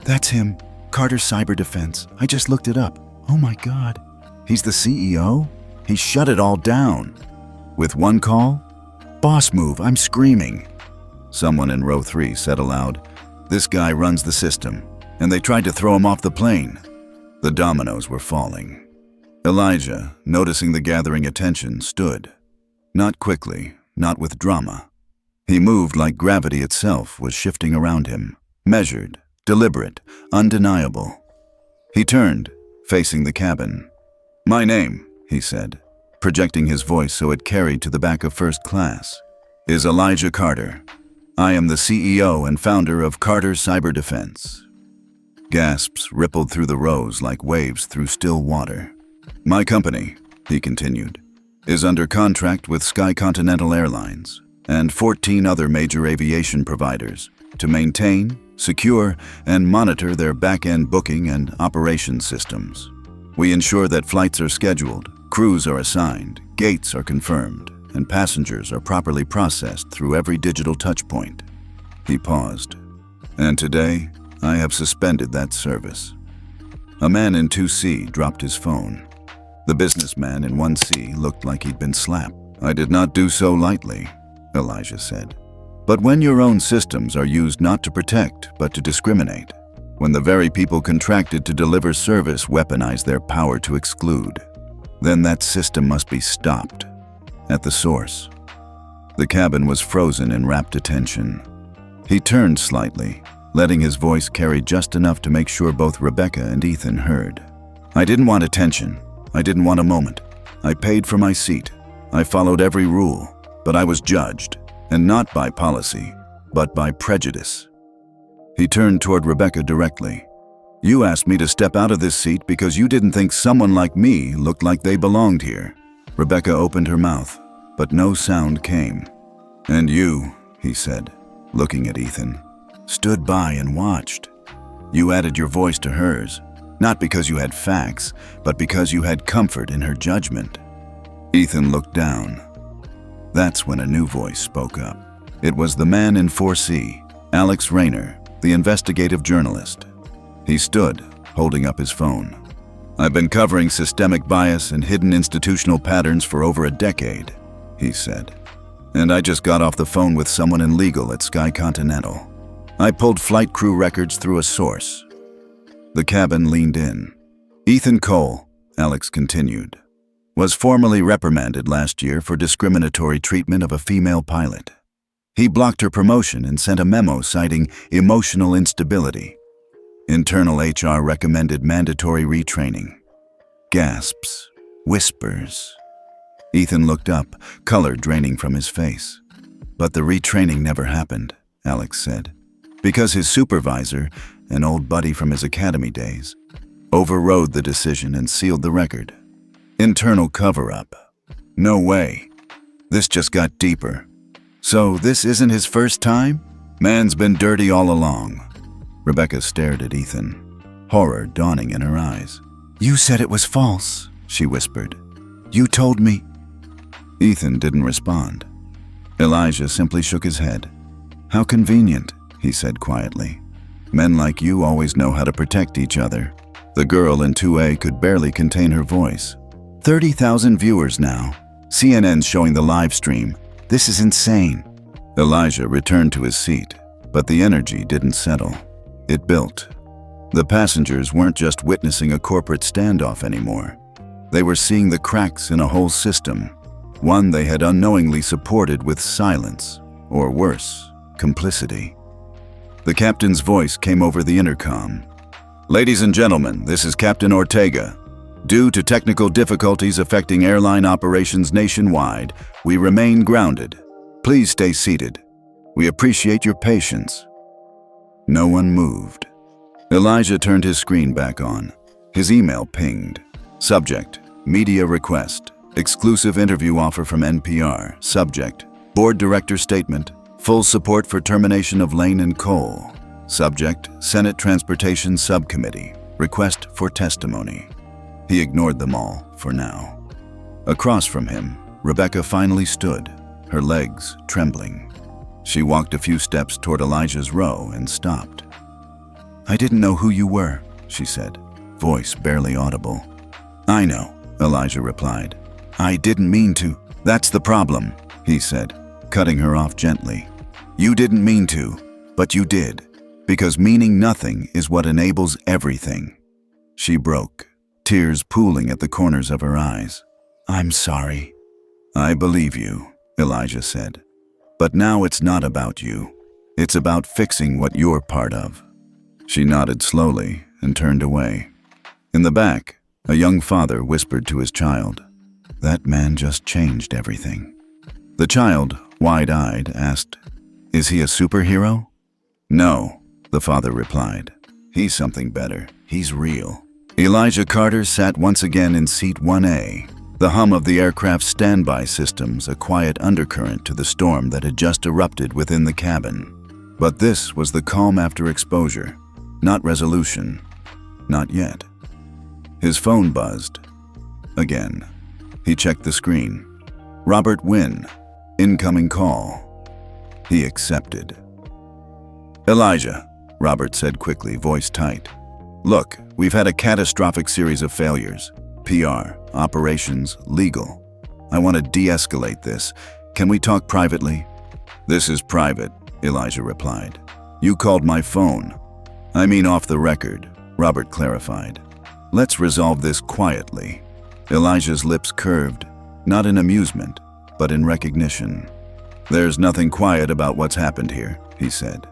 "That's him, Carter Cyber Defense. I just looked it up. Oh my God. He's the CEO? He shut it all down. With one call? Boss move, I'm screaming." Someone in row 3 said aloud, "This guy runs the system, and they tried to throw him off the plane." The dominoes were falling. Elijah, noticing the gathering attention, stood. Not quickly, not with drama. He moved like gravity itself was shifting around him, measured, deliberate, undeniable. He turned, facing the cabin. "My name," he said, projecting his voice so it carried to the back of first class, "is Elijah Carter. I am the CEO and founder of Carter Cyber Defense." Gasps rippled through the rows like waves through still water. "My company," he continued, "is under contract with Sky Continental Airlines and 14 other major aviation providers to maintain, secure, and monitor their back-end booking and operations systems. We ensure that flights are scheduled, crews are assigned, gates are confirmed, and passengers are properly processed through every digital touchpoint." He paused. "And today, I have suspended that service." A man in 2C dropped his phone. The businessman in 1C looked like he'd been slapped. "I did not do so lightly," Elijah said. "But when your own systems are used not to protect, but to discriminate, when the very people contracted to deliver service weaponize their power to exclude, then that system must be stopped, at the source." The cabin was frozen in rapt attention. He turned slightly, letting his voice carry just enough to make sure both Rebecca and Ethan heard. "I didn't want attention. I didn't want a moment. I paid for my seat. I followed every rule, but I was judged, and not by policy, but by prejudice." He turned toward Rebecca directly. "You asked me to step out of this seat because you didn't think someone like me looked like they belonged here." Rebecca opened her mouth, but no sound came. "And you," he said, looking at Ethan, "stood by and watched. You added your voice to hers, not because you had facts, but because you had comfort in her judgment." Ethan looked down. That's when a new voice spoke up. It was the man in 4C, Alex Rayner, the investigative journalist. He stood, holding up his phone. "I've been covering systemic bias and hidden institutional patterns for over a decade," he said. "And I just got off the phone with someone in legal at Sky Continental. I pulled flight crew records through a source." The cabin leaned in. "Ethan Cole," Alex continued, "was formally reprimanded last year for discriminatory treatment of a female pilot. He blocked her promotion and sent a memo citing emotional instability. Internal HR recommended mandatory retraining." Gasps, whispers. Ethan looked up, color draining from his face. "But the retraining never happened," Alex said, "because his supervisor, an old buddy from his academy days, overrode the decision and sealed the record. Internal cover-up. No way. This just got deeper. So this isn't his first time? Man's been dirty all along." Rebecca stared at Ethan, horror dawning in her eyes. "You said it was false," she whispered. "You told me." Ethan didn't respond. Elijah simply shook his head. "How convenient," he said quietly. "Men like you always know how to protect each other." The girl in 2A could barely contain her voice. 30,000 viewers now. CNN's showing the live stream. This is insane. Elijah returned to his seat, but the energy didn't settle. It built. The passengers weren't just witnessing a corporate standoff anymore. They were seeing the cracks in a whole system, one they had unknowingly supported with silence, or worse, complicity. The captain's voice came over the intercom. "Ladies and gentlemen, this is Captain Ortega. Due to technical difficulties affecting airline operations nationwide, we remain grounded. Please stay seated. We appreciate your patience." No one moved. Elijah turned his screen back on. His email pinged. Subject: Media request. Exclusive interview offer from NPR. Subject: Board Director statement. Full support for termination of Lane and Cole. Subject: Senate Transportation Subcommittee. Request for testimony. He ignored them all for now. Across from him, Rebecca finally stood, her legs trembling. She walked a few steps toward Elijah's row and stopped. "I didn't know who you were," she said, voice barely audible. "I know," Elijah replied. "I didn't mean to." "That's the problem," he said, cutting her off gently. "You didn't mean to, but you did, because meaning nothing is what enables everything." She broke, tears pooling at the corners of her eyes. "I'm sorry." "I believe you," Elijah said. "But now it's not about you. It's about fixing what you're part of." She nodded slowly and turned away. In the back, a young father whispered to his child, "That man just changed everything." The child, wide-eyed, asked, "Is he a superhero?" "No," the father replied. "He's something better. He's real." Elijah Carter sat once again in seat 1A, the hum of the aircraft's standby systems a quiet undercurrent to the storm that had just erupted within the cabin. But this was the calm after exposure, not resolution. Not yet. His phone buzzed. Again. He checked the screen. Robert Wynn. Incoming call. He accepted. "Elijah," Robert said quickly, voice tight. "Look, we've had a catastrophic series of failures. PR, operations, legal. I want to de-escalate this. Can we talk privately?" "This is private," Elijah replied. "You called my phone." "I mean off the record," Robert clarified. "Let's resolve this quietly." Elijah's lips curved, not in amusement, but in recognition. "There's nothing quiet about what's happened here," he said.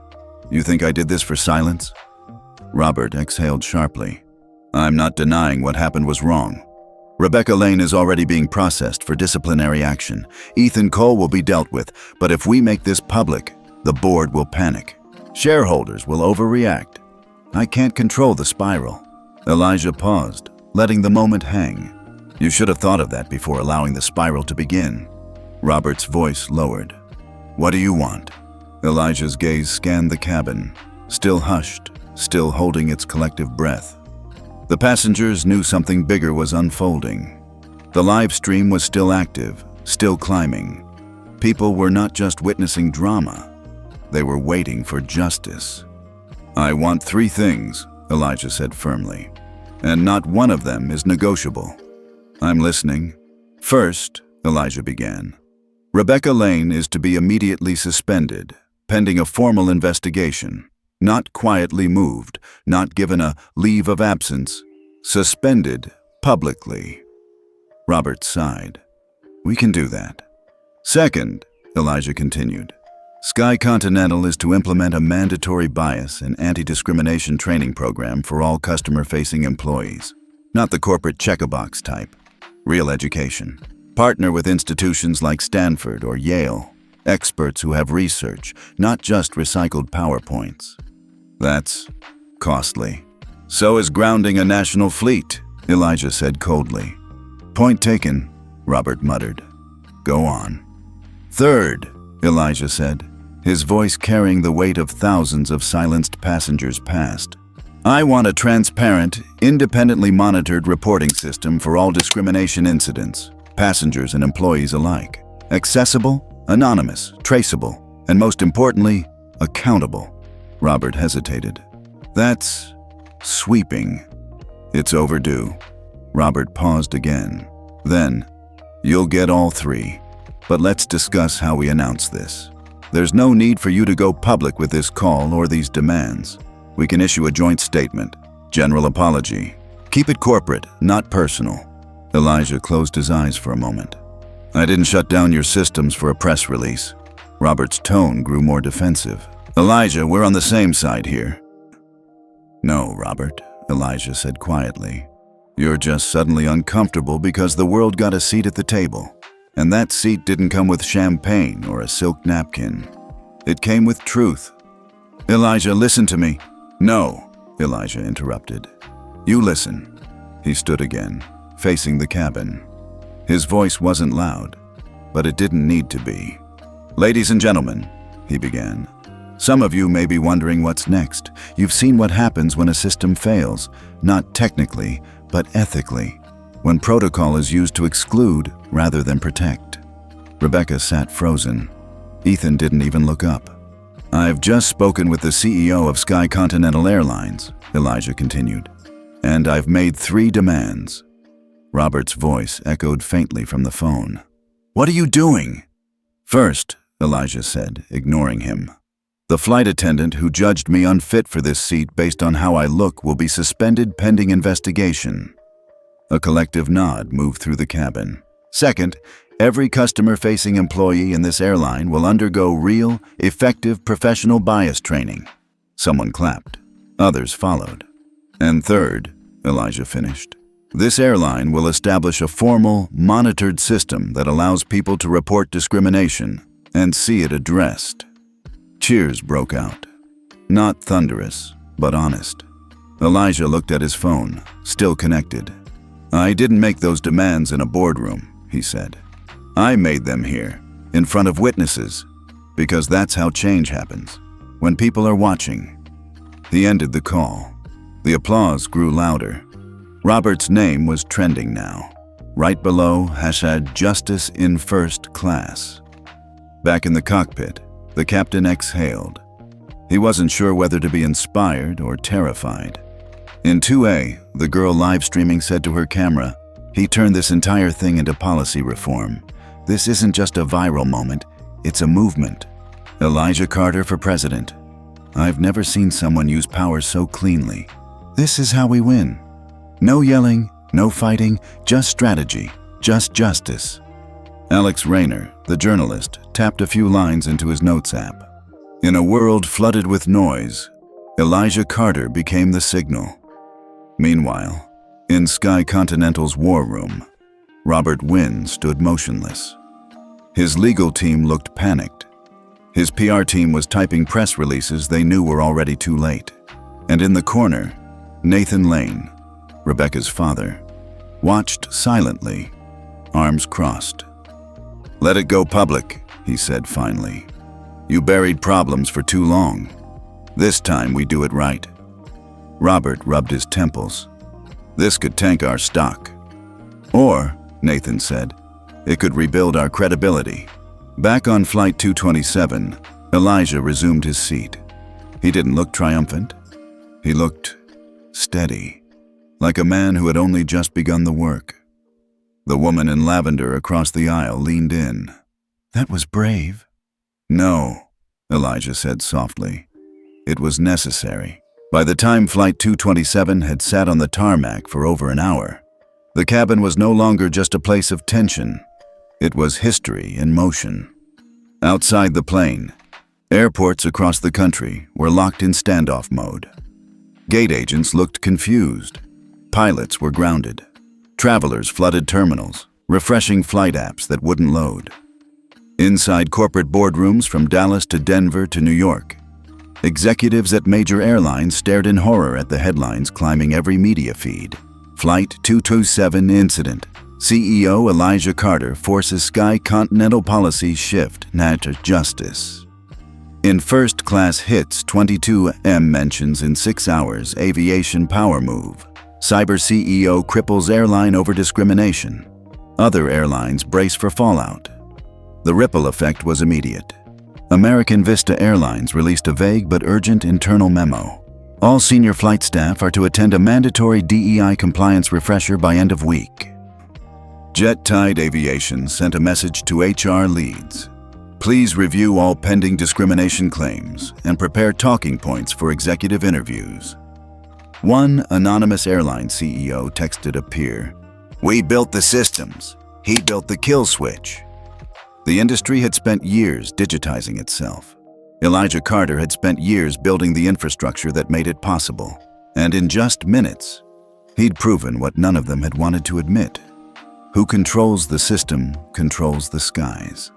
"You think I did this for silence?" Robert exhaled sharply. "I'm not denying what happened was wrong. Rebecca Lane is already being processed for disciplinary action. Ethan Cole will be dealt with, but if we make this public, the board will panic. Shareholders will overreact. I can't control the spiral." Elijah paused, letting the moment hang. "You should have thought of that before allowing the spiral to begin." Robert's voice lowered. "What do you want?" Elijah's gaze scanned the cabin, still hushed, still holding its collective breath. The passengers knew something bigger was unfolding. The live stream was still active, still climbing. People were not just witnessing drama. They were waiting for justice. "I want 3 things," Elijah said firmly, "and not one of them is negotiable." "I'm listening." "First," Elijah began, "Rebecca Lane is to be immediately suspended, pending a formal investigation. Not quietly moved, not given a leave of absence. Suspended publicly." Robert sighed. "We can do that." "Second," Elijah continued, "Sky Continental is to implement a mandatory bias and anti-discrimination training program for all customer-facing employees. Not the corporate check-a-box type. Real education. Partner with institutions like Stanford or Yale, experts who have research, not just recycled PowerPoints. That's costly. So is grounding a national fleet," Elijah said coldly. "Point taken," Robert muttered. "Go on." "Third," Elijah said, his voice carrying the weight of thousands of silenced passengers past. "I want a transparent, independently monitored reporting system for all discrimination incidents, passengers and employees alike. Accessible, anonymous, traceable, and most importantly, accountable." Robert hesitated. "That's sweeping." It's overdue. Robert paused again. Then, you'll get all 3. But let's discuss how we announce this. There's no need for you to go public with this call or these demands. We can issue a joint statement. General apology. Keep it corporate, not personal. Elijah closed his eyes for a moment. I didn't shut down your systems for a press release. Robert's tone grew more defensive. Elijah, we're on the same side here. No, Robert, Elijah said quietly. You're just suddenly uncomfortable because the world got a seat at the table. And that seat didn't come with champagne or a silk napkin. It came with truth. Elijah, listen to me. No, Elijah interrupted. You listen. He stood again, facing the cabin. His voice wasn't loud, but it didn't need to be. Ladies and gentlemen, he began. Some of you may be wondering what's next. You've seen what happens when a system fails, not technically, but ethically. When protocol is used to exclude rather than protect. Rebecca sat frozen. Ethan didn't even look up. I've just spoken with the CEO of Sky Continental Airlines, Elijah continued, and I've made 3 demands. Robert's voice echoed faintly from the phone. What are you doing? First, Elijah said, ignoring him. The flight attendant who judged me unfit for this seat based on how I look will be suspended pending investigation. A collective nod moved through the cabin. Second, every customer-facing employee in this airline will undergo real, effective professional bias training. Someone clapped. Others followed. And third, Elijah finished, this airline will establish a formal, monitored system that allows people to report discrimination and see it addressed. Cheers broke out. Not thunderous, but honest. Elijah looked at his phone, still connected. I didn't make those demands in a boardroom, he said. I made them here, in front of witnesses, because that's how change happens, when people are watching. He ended the call. The applause grew louder. Robert's name was trending now, right below #Justice in First Class. Back in the cockpit, the captain exhaled. He wasn't sure whether to be inspired or terrified. In 2A, the girl live streaming said to her camera, he turned this entire thing into policy reform. This isn't just a viral moment, it's a movement. Elijah Carter for president. I've never seen someone use power so cleanly. This is how we win. No yelling, no fighting, just strategy, just justice. Alex Rayner, the journalist, tapped a few lines into his notes app. In a world flooded with noise, Elijah Carter became the signal. Meanwhile, in Sky Continental's war room, Robert Wynn stood motionless. His legal team looked panicked. His PR team was typing press releases they knew were already too late. And in the corner, Nathan Lane, Rebecca's father, watched silently, arms crossed. Let it go public, he said finally. You buried problems for too long. This time we do it right. Robert rubbed his temples. This could tank our stock. Or, Nathan said, it could rebuild our credibility. Back on Flight 227, Elijah resumed his seat. He didn't look triumphant. He looked steady, like a man who had only just begun the work. The woman in lavender across the aisle leaned in. That was brave. No, Elijah said softly. It was necessary. By the time Flight 227 had sat on the tarmac for over an hour, the cabin was no longer just a place of tension. It was history in motion. Outside the plane, airports across the country were locked in standoff mode. Gate agents looked confused. Pilots were grounded. Travelers flooded terminals, refreshing flight apps that wouldn't load. Inside corporate boardrooms from Dallas to Denver to New York, executives at major airlines stared in horror at the headlines climbing every media feed. Flight 227 incident. CEO Elijah Carter forces Sky Continental policy shift to justice. In first-class hits, 22M mentions in 6 hours aviation power move. Cyber CEO cripples airline over discrimination. Other airlines brace for fallout. The ripple effect was immediate. American Vista Airlines released a vague but urgent internal memo. All senior flight staff are to attend a mandatory DEI compliance refresher by end of week. Jet Tide Aviation sent a message to HR leads. Please review all pending discrimination claims and prepare talking points for executive interviews. One anonymous airline CEO texted a peer, "We built the systems. He built the kill switch." The industry had spent years digitizing itself. Elijah Carter had spent years building the infrastructure that made it possible. And in just minutes, he'd proven what none of them had wanted to admit. Who controls the system controls the skies.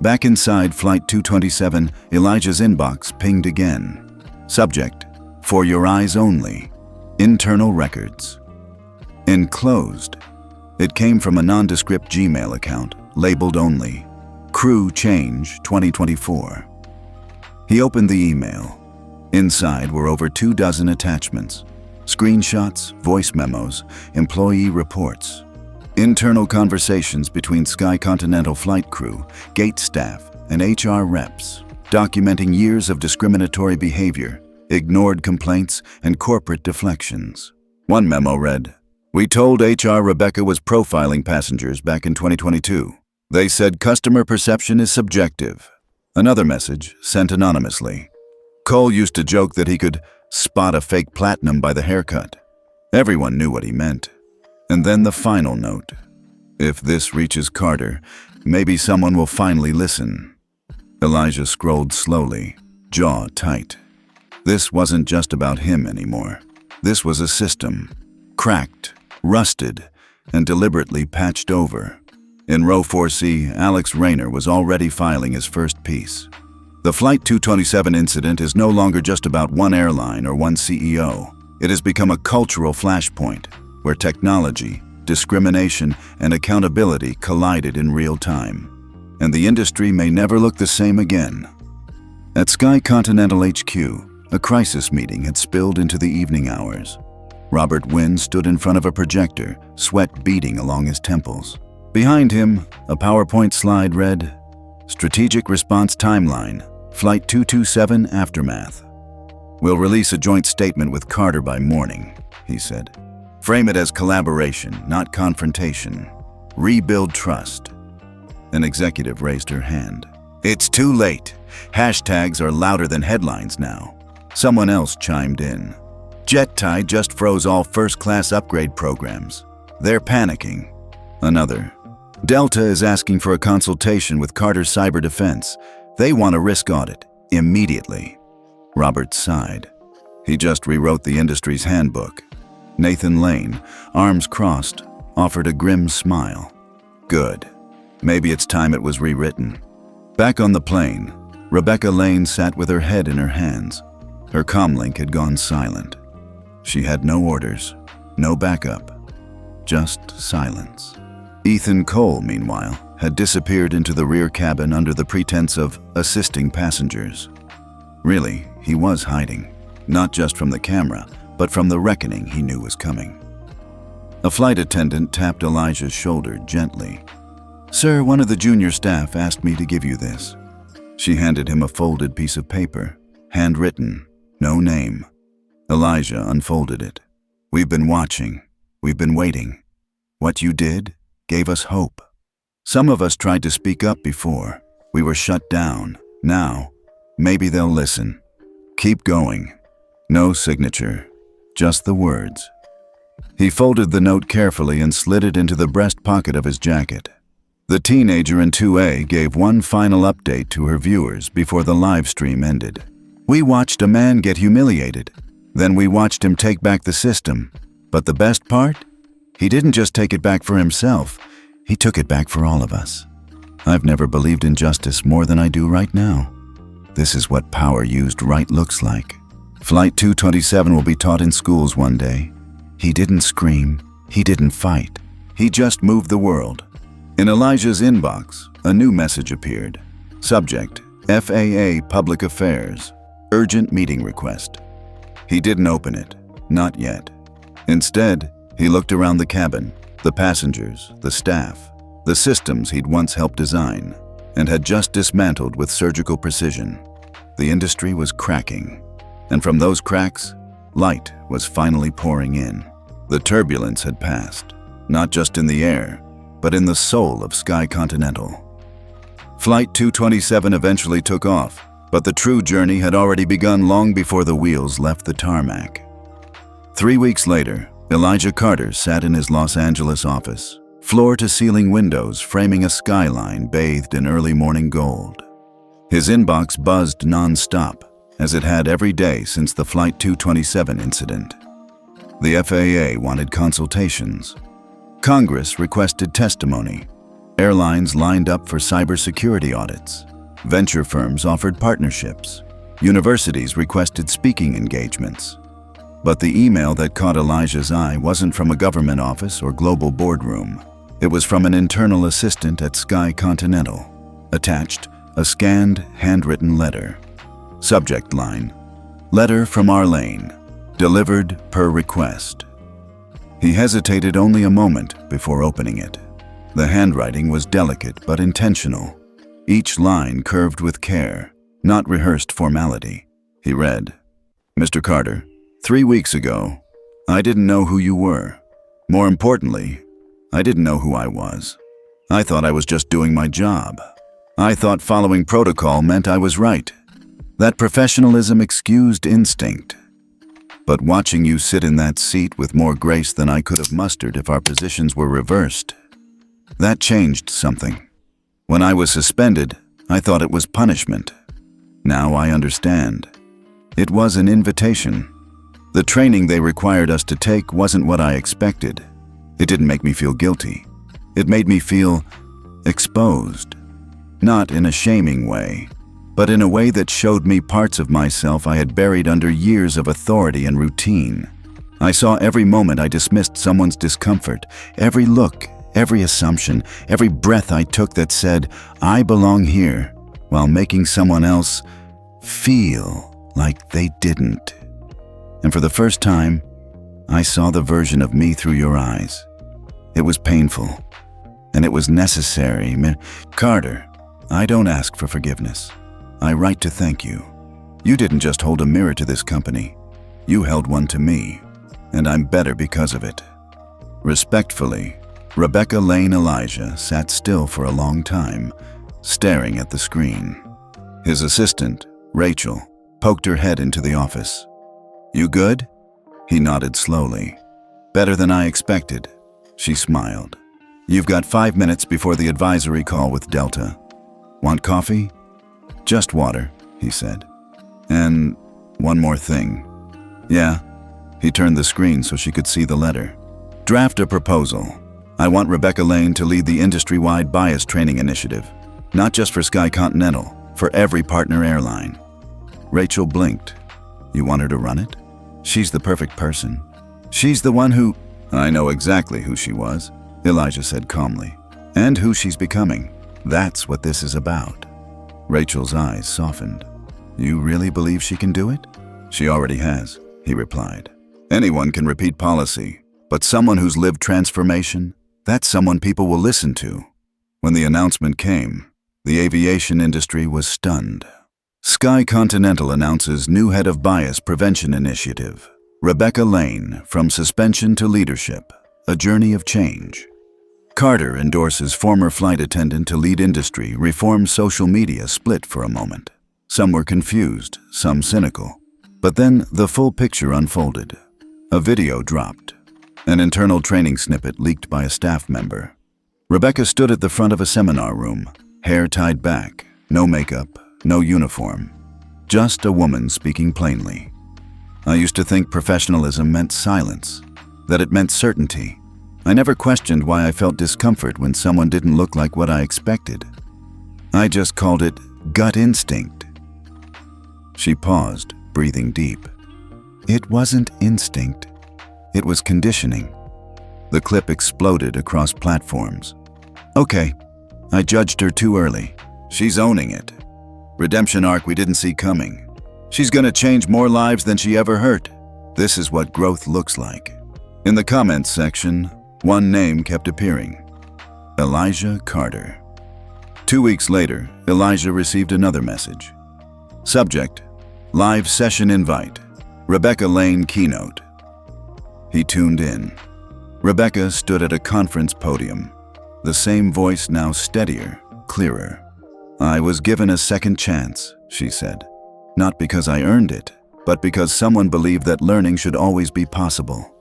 Back inside Flight 227, Elijah's inbox pinged again. Subject, "For your eyes only. Internal records." Enclosed. It came from a nondescript Gmail account, labeled only, "Crew Change 2024. He opened the email. Inside were over 24 attachments, screenshots, voice memos, employee reports, internal conversations between Sky Continental flight crew, gate staff, and HR reps, documenting years of discriminatory behavior, ignored complaints, and corporate deflections. One memo read, "We told HR Rebecca was profiling passengers back in 2022. They said customer perception is subjective." Another message, sent anonymously. Cole used to joke that he could spot a fake platinum by the haircut. Everyone knew what he meant. And then the final note. If this reaches Carter, maybe someone will finally listen. Elijah scrolled slowly, jaw tight. This wasn't just about him anymore. This was a system, cracked, rusted, and deliberately patched over. In row 4C, Alex Rayner was already filing his first piece. The Flight 227 incident is no longer just about one airline or one CEO. It has become a cultural flashpoint where technology, discrimination, and accountability collided in real time. And the industry may never look the same again. At Sky Continental HQ, a crisis meeting had spilled into the evening hours. Robert Wynn stood in front of a projector, sweat beading along his temples. Behind him, a PowerPoint slide read, "Strategic Response Timeline, Flight 227 Aftermath. We'll release a joint statement with Carter by morning," he said. "Frame it as collaboration, not confrontation. Rebuild trust." An executive raised her hand. "It's too late. Hashtags are louder than headlines now." Someone else chimed in. "Jet Tide just froze all first-class upgrade programs. They're panicking." Another. "Delta is asking for a consultation with Carter's cyber defense. They want a risk audit, immediately." Robert sighed. He just rewrote the industry's handbook. Nathan Lane, arms crossed, offered a grim smile. Good. Maybe it's time it was rewritten. Back on the plane, Rebecca Lane sat with her head in her hands. Her comlink had gone silent. She had no orders, no backup, just silence. Ethan Cole, meanwhile, had disappeared into the rear cabin under the pretense of assisting passengers. Really, he was hiding, not just from the camera, but from the reckoning he knew was coming. A flight attendant tapped Elijah's shoulder gently. "Sir, one of the junior staff asked me to give you this." She handed him a folded piece of paper, handwritten, no name. Elijah unfolded it. "We've been watching. We've been waiting. What you did gave us hope. Some of us tried to speak up before. We were shut down. Now, maybe they'll listen. Keep going." No signature, just the words. He folded the note carefully and slid it into the breast pocket of his jacket. The teenager in 2A gave one final update to her viewers before the live stream ended. "We watched a man get humiliated. Then we watched him take back the system. But the best part? He didn't just take it back for himself. He took it back for all of us. I've never believed in justice more than I do right now. This is what power used right looks like. Flight 227 will be taught in schools one day. He didn't scream. He didn't fight. He just moved the world." In Elijah's inbox, a new message appeared. Subject, FAA Public Affairs. Urgent meeting request. He didn't open it. Not yet. Instead, he looked around the cabin, the passengers, the staff, the systems he'd once helped design, and had just dismantled with surgical precision. The industry was cracking. And from those cracks, Light was finally pouring in. The turbulence had passed, not just in the air, but in the soul of Sky Continental. Flight 227 eventually took off, but the true journey had already begun long before the wheels left the tarmac. 3 weeks later, Elijah Carter sat in his Los Angeles office, floor-to-ceiling windows framing a skyline bathed in early morning gold. His inbox buzzed non-stop, as it had every day since the Flight 227 incident. The FAA wanted consultations. Congress requested testimony. Airlines lined up for cybersecurity audits. Venture firms offered partnerships. Universities requested speaking engagements. But the email that caught Elijah's eye wasn't from a government office or global boardroom. It was from an internal assistant at Sky Continental. Attached, a scanned, handwritten letter. Subject line: Letter from Airline, delivered per request. He hesitated only a moment before opening it. The handwriting was delicate but intentional, each line curved with care, not rehearsed formality. He read, "Mr. Carter, 3 weeks ago, I didn't know who you were. More importantly, I didn't know who I was. I thought I was just doing my job. I thought following protocol meant I was right. That professionalism excused instinct. But watching you sit in that seat with more grace than I could have mustered if our positions were reversed, that changed something. When I was suspended, I thought it was punishment. Now I understand. It was an invitation. The training they required us to take wasn't what I expected. It didn't make me feel guilty. It made me feel exposed. Not in a shaming way, but in a way that showed me parts of myself I had buried under years of authority and routine. I saw every moment I dismissed someone's discomfort, every look, every assumption, every breath I took that said, I belong here, while making someone else feel like they didn't. And for the first time, I saw the version of me through your eyes. It was painful, and it was necessary. Carter, I don't ask for forgiveness. I write to thank you. You didn't just hold a mirror to this company. You held one to me, and I'm better because of it. Respectfully, Rebecca Lane Elijah sat still for a long time, staring at the screen. His assistant, Rachel, poked her head into the office. You good? He nodded slowly. Better than I expected. She smiled. You've got 5 minutes before the advisory call with Delta. Want coffee? Just water, he said. And one more thing. Yeah. He turned the screen so she could see the letter. Draft a proposal. I want Rebecca Lane to lead the industry-wide bias training initiative. Not just for Sky Continental, for every partner airline. Rachel blinked. You want her to run it? She's the perfect person. She's the one who... I know exactly who she was, Elijah said calmly. And who she's becoming. That's what this is about. Rachel's eyes softened. You really believe she can do it? She already has, he replied. Anyone can repeat policy, but someone who's lived transformation, that's someone people will listen to. When the announcement came, the aviation industry was stunned. Sky Continental announces new head of bias prevention initiative. Rebecca Lane, from suspension to leadership, a journey of change. Carter endorses former flight attendant to lead industry. Reform social media split for a moment. Some were confused, some cynical. But then the full picture unfolded. A video dropped. An internal training snippet leaked by a staff member. Rebecca stood at the front of a seminar room, hair tied back, no makeup, no uniform. Just a woman speaking plainly. I used to think professionalism meant silence, that it meant certainty. I never questioned why I felt discomfort when someone didn't look like what I expected. I just called it gut instinct. She paused, breathing deep. It wasn't instinct. It was conditioning. The clip exploded across platforms. Okay, I judged her too early. She's owning it. Redemption arc we didn't see coming. She's gonna change more lives than she ever hurt. This is what growth looks like. In the comments section, one name kept appearing. Elijah Carter. 2 weeks later, Elijah received another message. Subject: Live session invite. Rebecca Lane keynote. He tuned in. Rebecca stood at a conference podium, the same voice now steadier, clearer. "I was given a second chance," she said. "Not because I earned it, but because someone believed that learning should always be possible."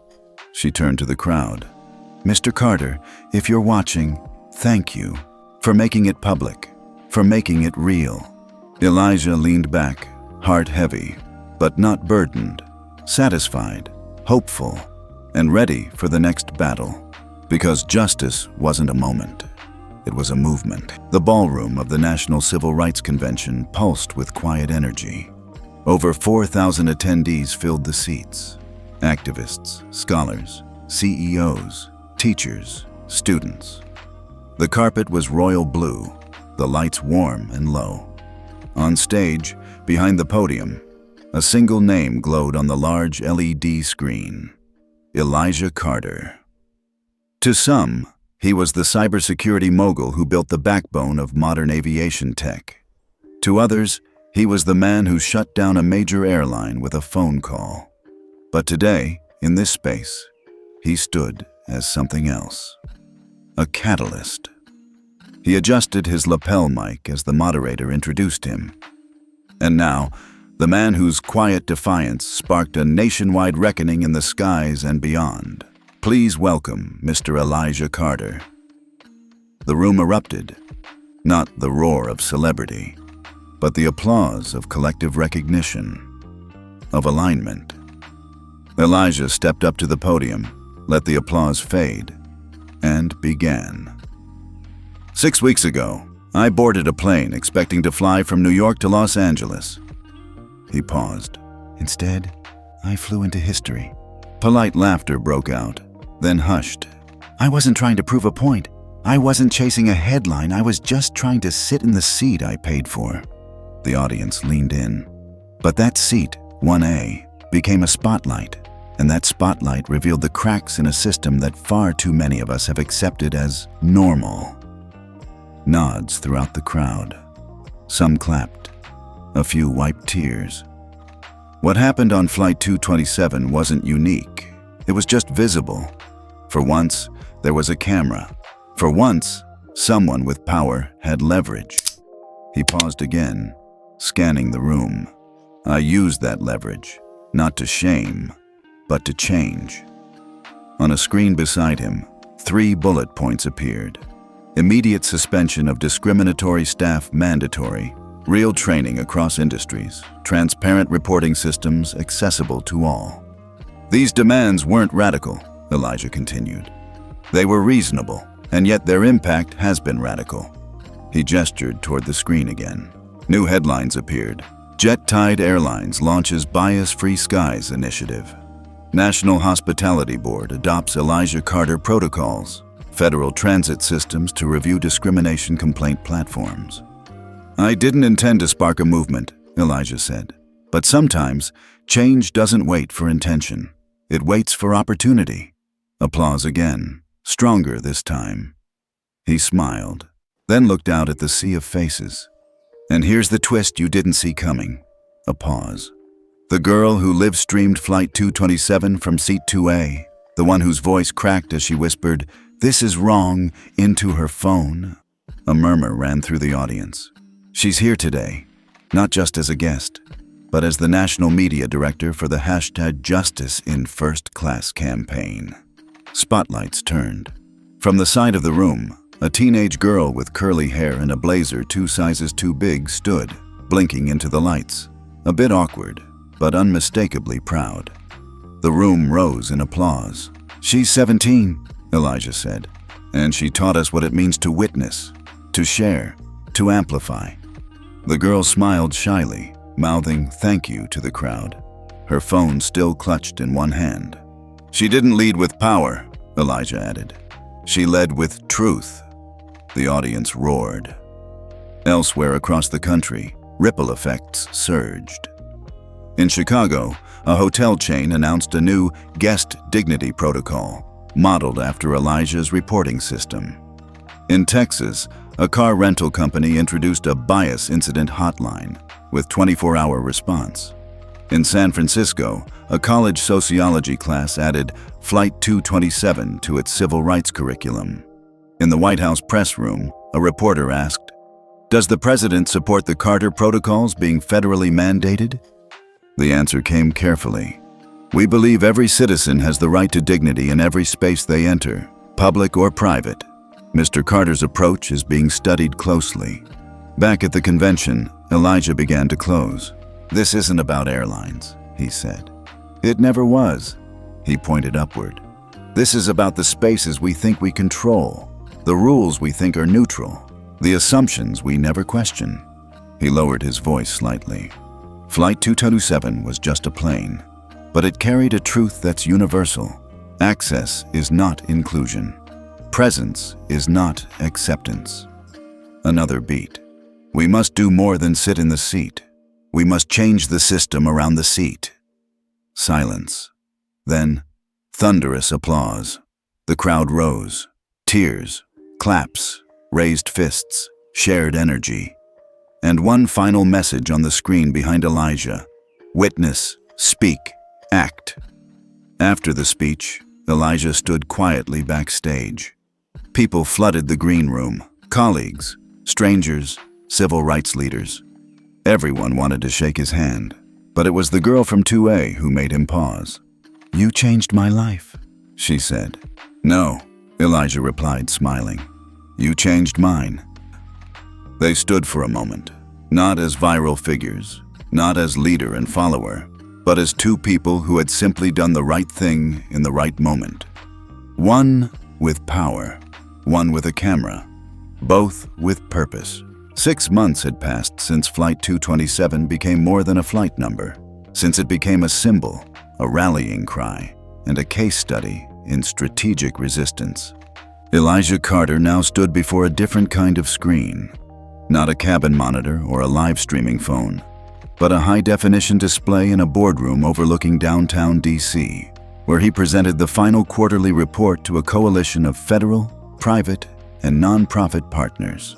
She turned to the crowd. "Mr. Carter, if you're watching, thank you for making it public, for making it real." Elijah leaned back, heart heavy, but not burdened, satisfied, hopeful, and ready for the next battle. Because justice wasn't a moment. It was a movement. The ballroom of the National Civil Rights Convention pulsed with quiet energy. Over 4,000 attendees filled the seats. Activists, scholars, CEOs, teachers, students. The carpet was royal blue, the lights warm and low. On stage, behind the podium, a single name glowed on the large LED screen: Elijah Carter. To some, he was the cybersecurity mogul who built the backbone of modern aviation tech. To others, he was the man who shut down a major airline with a phone call. But today, in this space, he stood as something else. A catalyst. He adjusted his lapel mic as the moderator introduced him. And now, the man whose quiet defiance sparked a nationwide reckoning in the skies and beyond. Please welcome Mr. Elijah Carter. The room erupted, not the roar of celebrity, but the applause of collective recognition, of alignment. Elijah stepped up to the podium, let the applause fade, and began. 6 weeks ago, I boarded a plane expecting to fly from New York to Los Angeles. He paused. Instead, I flew into history. Polite laughter broke out, then hushed. I wasn't trying to prove a point. I wasn't chasing a headline. I was just trying to sit in the seat I paid for. The audience leaned in. But that seat, 1A, became a spotlight, and that spotlight revealed the cracks in a system that far too many of us have accepted as normal. Nods throughout the crowd. Some clapped. A few wiped tears. What happened on Flight 227 wasn't unique. It was just visible. For once, there was a camera. For once, someone with power had leverage. He paused again, scanning the room. I used that leverage, not to shame, but to change. On a screen beside him, 3 bullet points appeared. Immediate suspension of discriminatory staff mandatory, real training across industries, transparent reporting systems accessible to all. These demands weren't radical, Elijah continued. They were reasonable, and yet their impact has been radical. He gestured toward the screen again. New headlines appeared. Jet-Tide Airlines launches Bias-Free Skies initiative. National Hospitality Board adopts Elijah Carter protocols. Federal transit systems to review discrimination complaint platforms. I didn't intend to spark a movement, Elijah said. But sometimes, change doesn't wait for intention. It waits for opportunity. Applause again, stronger this time. He smiled, then looked out at the sea of faces. And here's the twist you didn't see coming. A pause. The girl who live-streamed Flight 227 from seat 2A, the one whose voice cracked as she whispered, "This is wrong," into her phone. A murmur ran through the audience. She's here today, not just as a guest, but as the national media director for the #JusticeInFirstClass campaign. Spotlights turned. From the side of the room, a teenage girl with curly hair and a blazer 2 sizes too big stood, blinking into the lights. A bit awkward, but unmistakably proud. The room rose in applause. "She's 17, Elijah said, and she taught us what it means to witness, to share, to amplify." The girl smiled shyly, mouthing thank you to the crowd, her phone still clutched in one hand. "She didn't lead with power," Elijah added. "She led with truth." The audience roared. Elsewhere across the country, ripple effects surged. In Chicago, a hotel chain announced a new guest dignity protocol, modeled after Elijah's reporting system. In Texas, a car rental company introduced a bias incident hotline with 24-hour response. In San Francisco, a college sociology class added Flight 227 to its civil rights curriculum. In the White House press room, a reporter asked, "Does the president support the Carter protocols being federally mandated?" The answer came carefully. "We believe every citizen has the right to dignity in every space they enter, public or private. Mr. Carter's approach is being studied closely." Back at the convention, Elijah began to close. "This isn't about airlines," he said. "It never was." He pointed upward. "This is about the spaces we think we control, the rules we think are neutral, the assumptions we never question." He lowered his voice slightly. Flight 227 was just a plane, but it carried a truth that's universal. Access is not inclusion. Presence is not acceptance. Another beat. "We must do more than sit in the seat. We must change the system around the seat." Silence. Then, thunderous applause. The crowd rose. Tears, claps, raised fists, shared energy. And one final message on the screen behind Elijah: witness, speak, act. After the speech, Elijah stood quietly backstage. People flooded the green room, colleagues, strangers, civil rights leaders. Everyone wanted to shake his hand, but it was the girl from 2A who made him pause. "You changed my life," she said. "No," Elijah replied, smiling. "You changed mine." They stood for a moment, not as viral figures, not as leader and follower, but as two people who had simply done the right thing in the right moment. One with power, one with a camera, both with purpose. 6 months had passed since Flight 227 became more than a flight number, since it became a symbol, a rallying cry, and a case study in strategic resistance. Elijah Carter now stood before a different kind of screen. Not a cabin monitor or a live streaming phone, but a high-definition display in a boardroom overlooking downtown D.C., where he presented the final quarterly report to a coalition of federal, private, and nonprofit partners.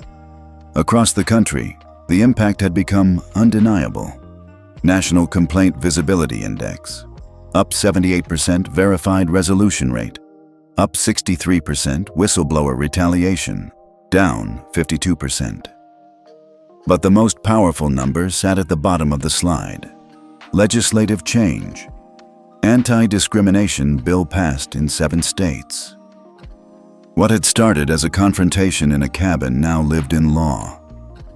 Across the country, the impact had become undeniable. National Complaint Visibility Index, up 78% verified resolution rate, up 63% whistleblower retaliation, down 52%. But the most powerful number sat at the bottom of the slide. Legislative change. Anti-discrimination bill passed in 7 states. What had started as a confrontation in a cabin now lived in law.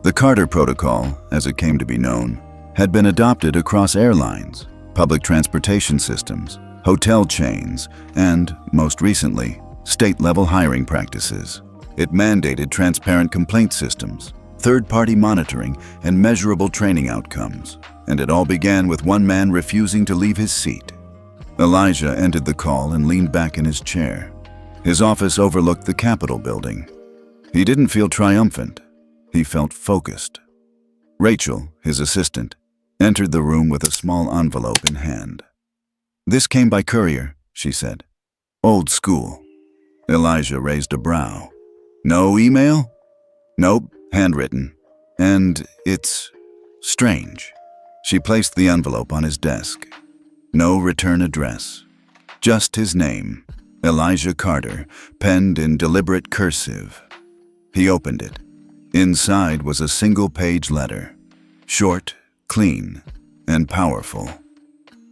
The Carter Protocol, as it came to be known, had been adopted across airlines, public transportation systems, hotel chains, and, most recently, state-level hiring practices. It mandated transparent complaint systems, third-party monitoring, and measurable training outcomes. And it all began with one man refusing to leave his seat. Elijah ended the call and leaned back in his chair. His office overlooked the Capitol building. He didn't feel triumphant. He felt focused. Rachel, his assistant, entered the room with a small envelope in hand. "This came by courier," she said. "Old school." Elijah raised a brow. "No email?" "Nope, handwritten. And it's strange." She placed the envelope on his desk. No return address. Just his name, Elijah Carter, penned in deliberate cursive. He opened it. Inside was a single-page letter. Short, clean, and powerful.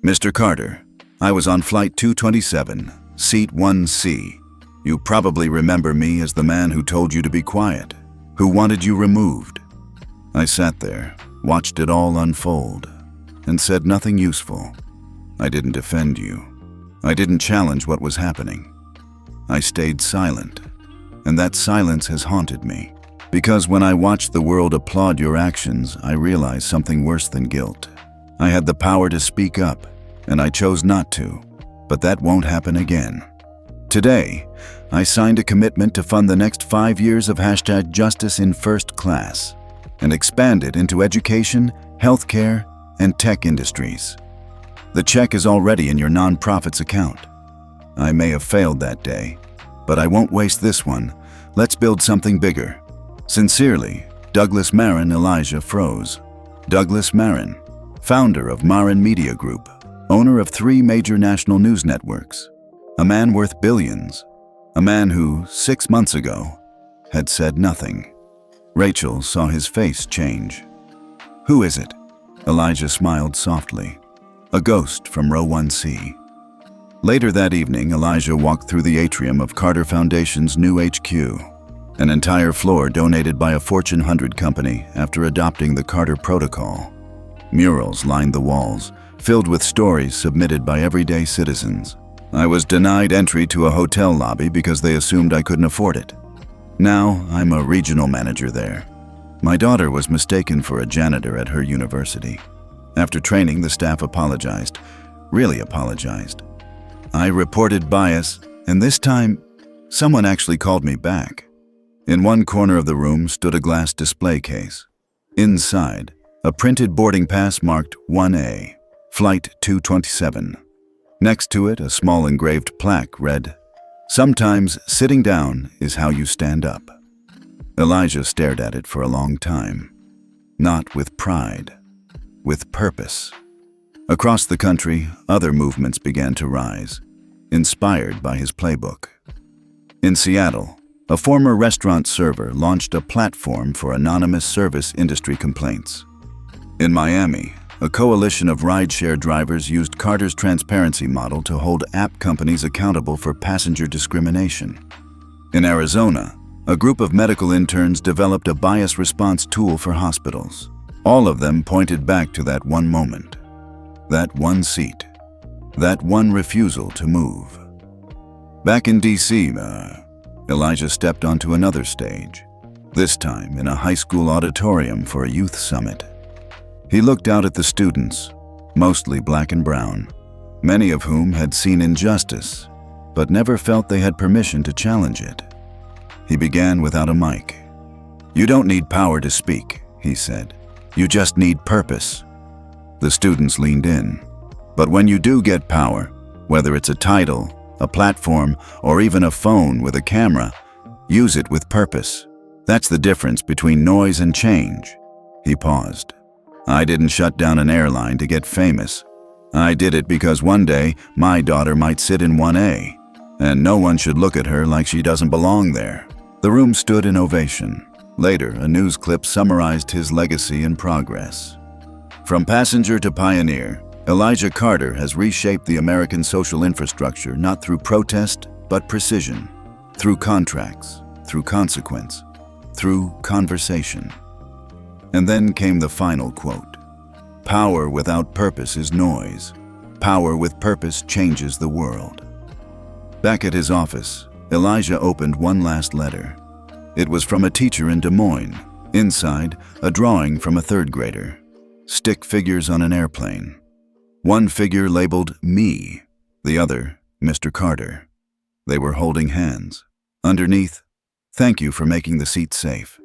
"Mr. Carter, I was on Flight 227, Seat 1C. You probably remember me as the man who told you to be quiet, who wanted you removed. I sat there, watched it all unfold, and said nothing useful. I didn't defend you. I didn't challenge what was happening. I stayed silent, and that silence has haunted me. Because when I watched the world applaud your actions, I realized something worse than guilt. I had the power to speak up, and I chose not to, but that won't happen again. Today, I signed a commitment to fund the next 5 years of #Justice in First Class and expand it into education, healthcare, and tech industries. The check is already in your nonprofit's account. I may have failed that day, but I won't waste this one. Let's build something bigger. Sincerely, Douglas Marin." Elijah froze. Douglas Marin, founder of Marin Media Group, owner of 3 major national news networks, a man worth billions, a man who, 6 months ago, had said nothing. Rachel saw his face change. "Who is it?" Elijah smiled softly. "A ghost from row 1C. Later that evening, Elijah walked through the atrium of Carter Foundation's new HQ, an entire floor donated by a Fortune 100 company after adopting the Carter Protocol. Murals lined the walls, filled with stories submitted by everyday citizens. I was denied entry to a hotel lobby because they assumed I couldn't afford it. Now, I'm a regional manager there. My daughter was mistaken for a janitor at her university. After training, the staff apologized, really apologized. I reported bias, and this time, someone actually called me back. In one corner of the room stood a glass display case. Inside, a printed boarding pass marked 1A, Flight 227. Next to it, a small engraved plaque read, "Sometimes sitting down is how you stand up." Elijah stared at it for a long time. Not with pride, with purpose. Across the country, other movements began to rise, inspired by his playbook. In Seattle, a former restaurant server launched a platform for anonymous service industry complaints. In Miami, a coalition of rideshare drivers used Carter's transparency model to hold app companies accountable for passenger discrimination. In Arizona, a group of medical interns developed a bias response tool for hospitals. All of them pointed back to that one moment, that one seat, that one refusal to move. Back in D.C., Elijah stepped onto another stage, this time in a high school auditorium for a youth summit. He looked out at the students, mostly black and brown, many of whom had seen injustice, but never felt they had permission to challenge it. He began without a mic. "You don't need power to speak," he said. "You just need purpose." The students leaned in. "But when you do get power, whether it's a title, a platform, or even a phone with a camera, use it with purpose. That's the difference between noise and change." He paused. "I didn't shut down an airline to get famous. I did it because one day my daughter might sit in 1A, and no one should look at her like she doesn't belong there." The room stood in ovation. Later, a news clip summarized his legacy and progress. From passenger to pioneer, Elijah Carter has reshaped the American social infrastructure not through protest, but precision, through contracts, through consequence, through conversation. And then came the final quote. "Power without purpose is noise. Power with purpose changes the world." Back at his office, Elijah opened one last letter. It was from a teacher in Des Moines. Inside, a drawing from a 3rd grader. Stick figures on an airplane. One figure labeled "me," the other Mr. Carter. They were holding hands. Underneath, "Thank you for making the seat safe."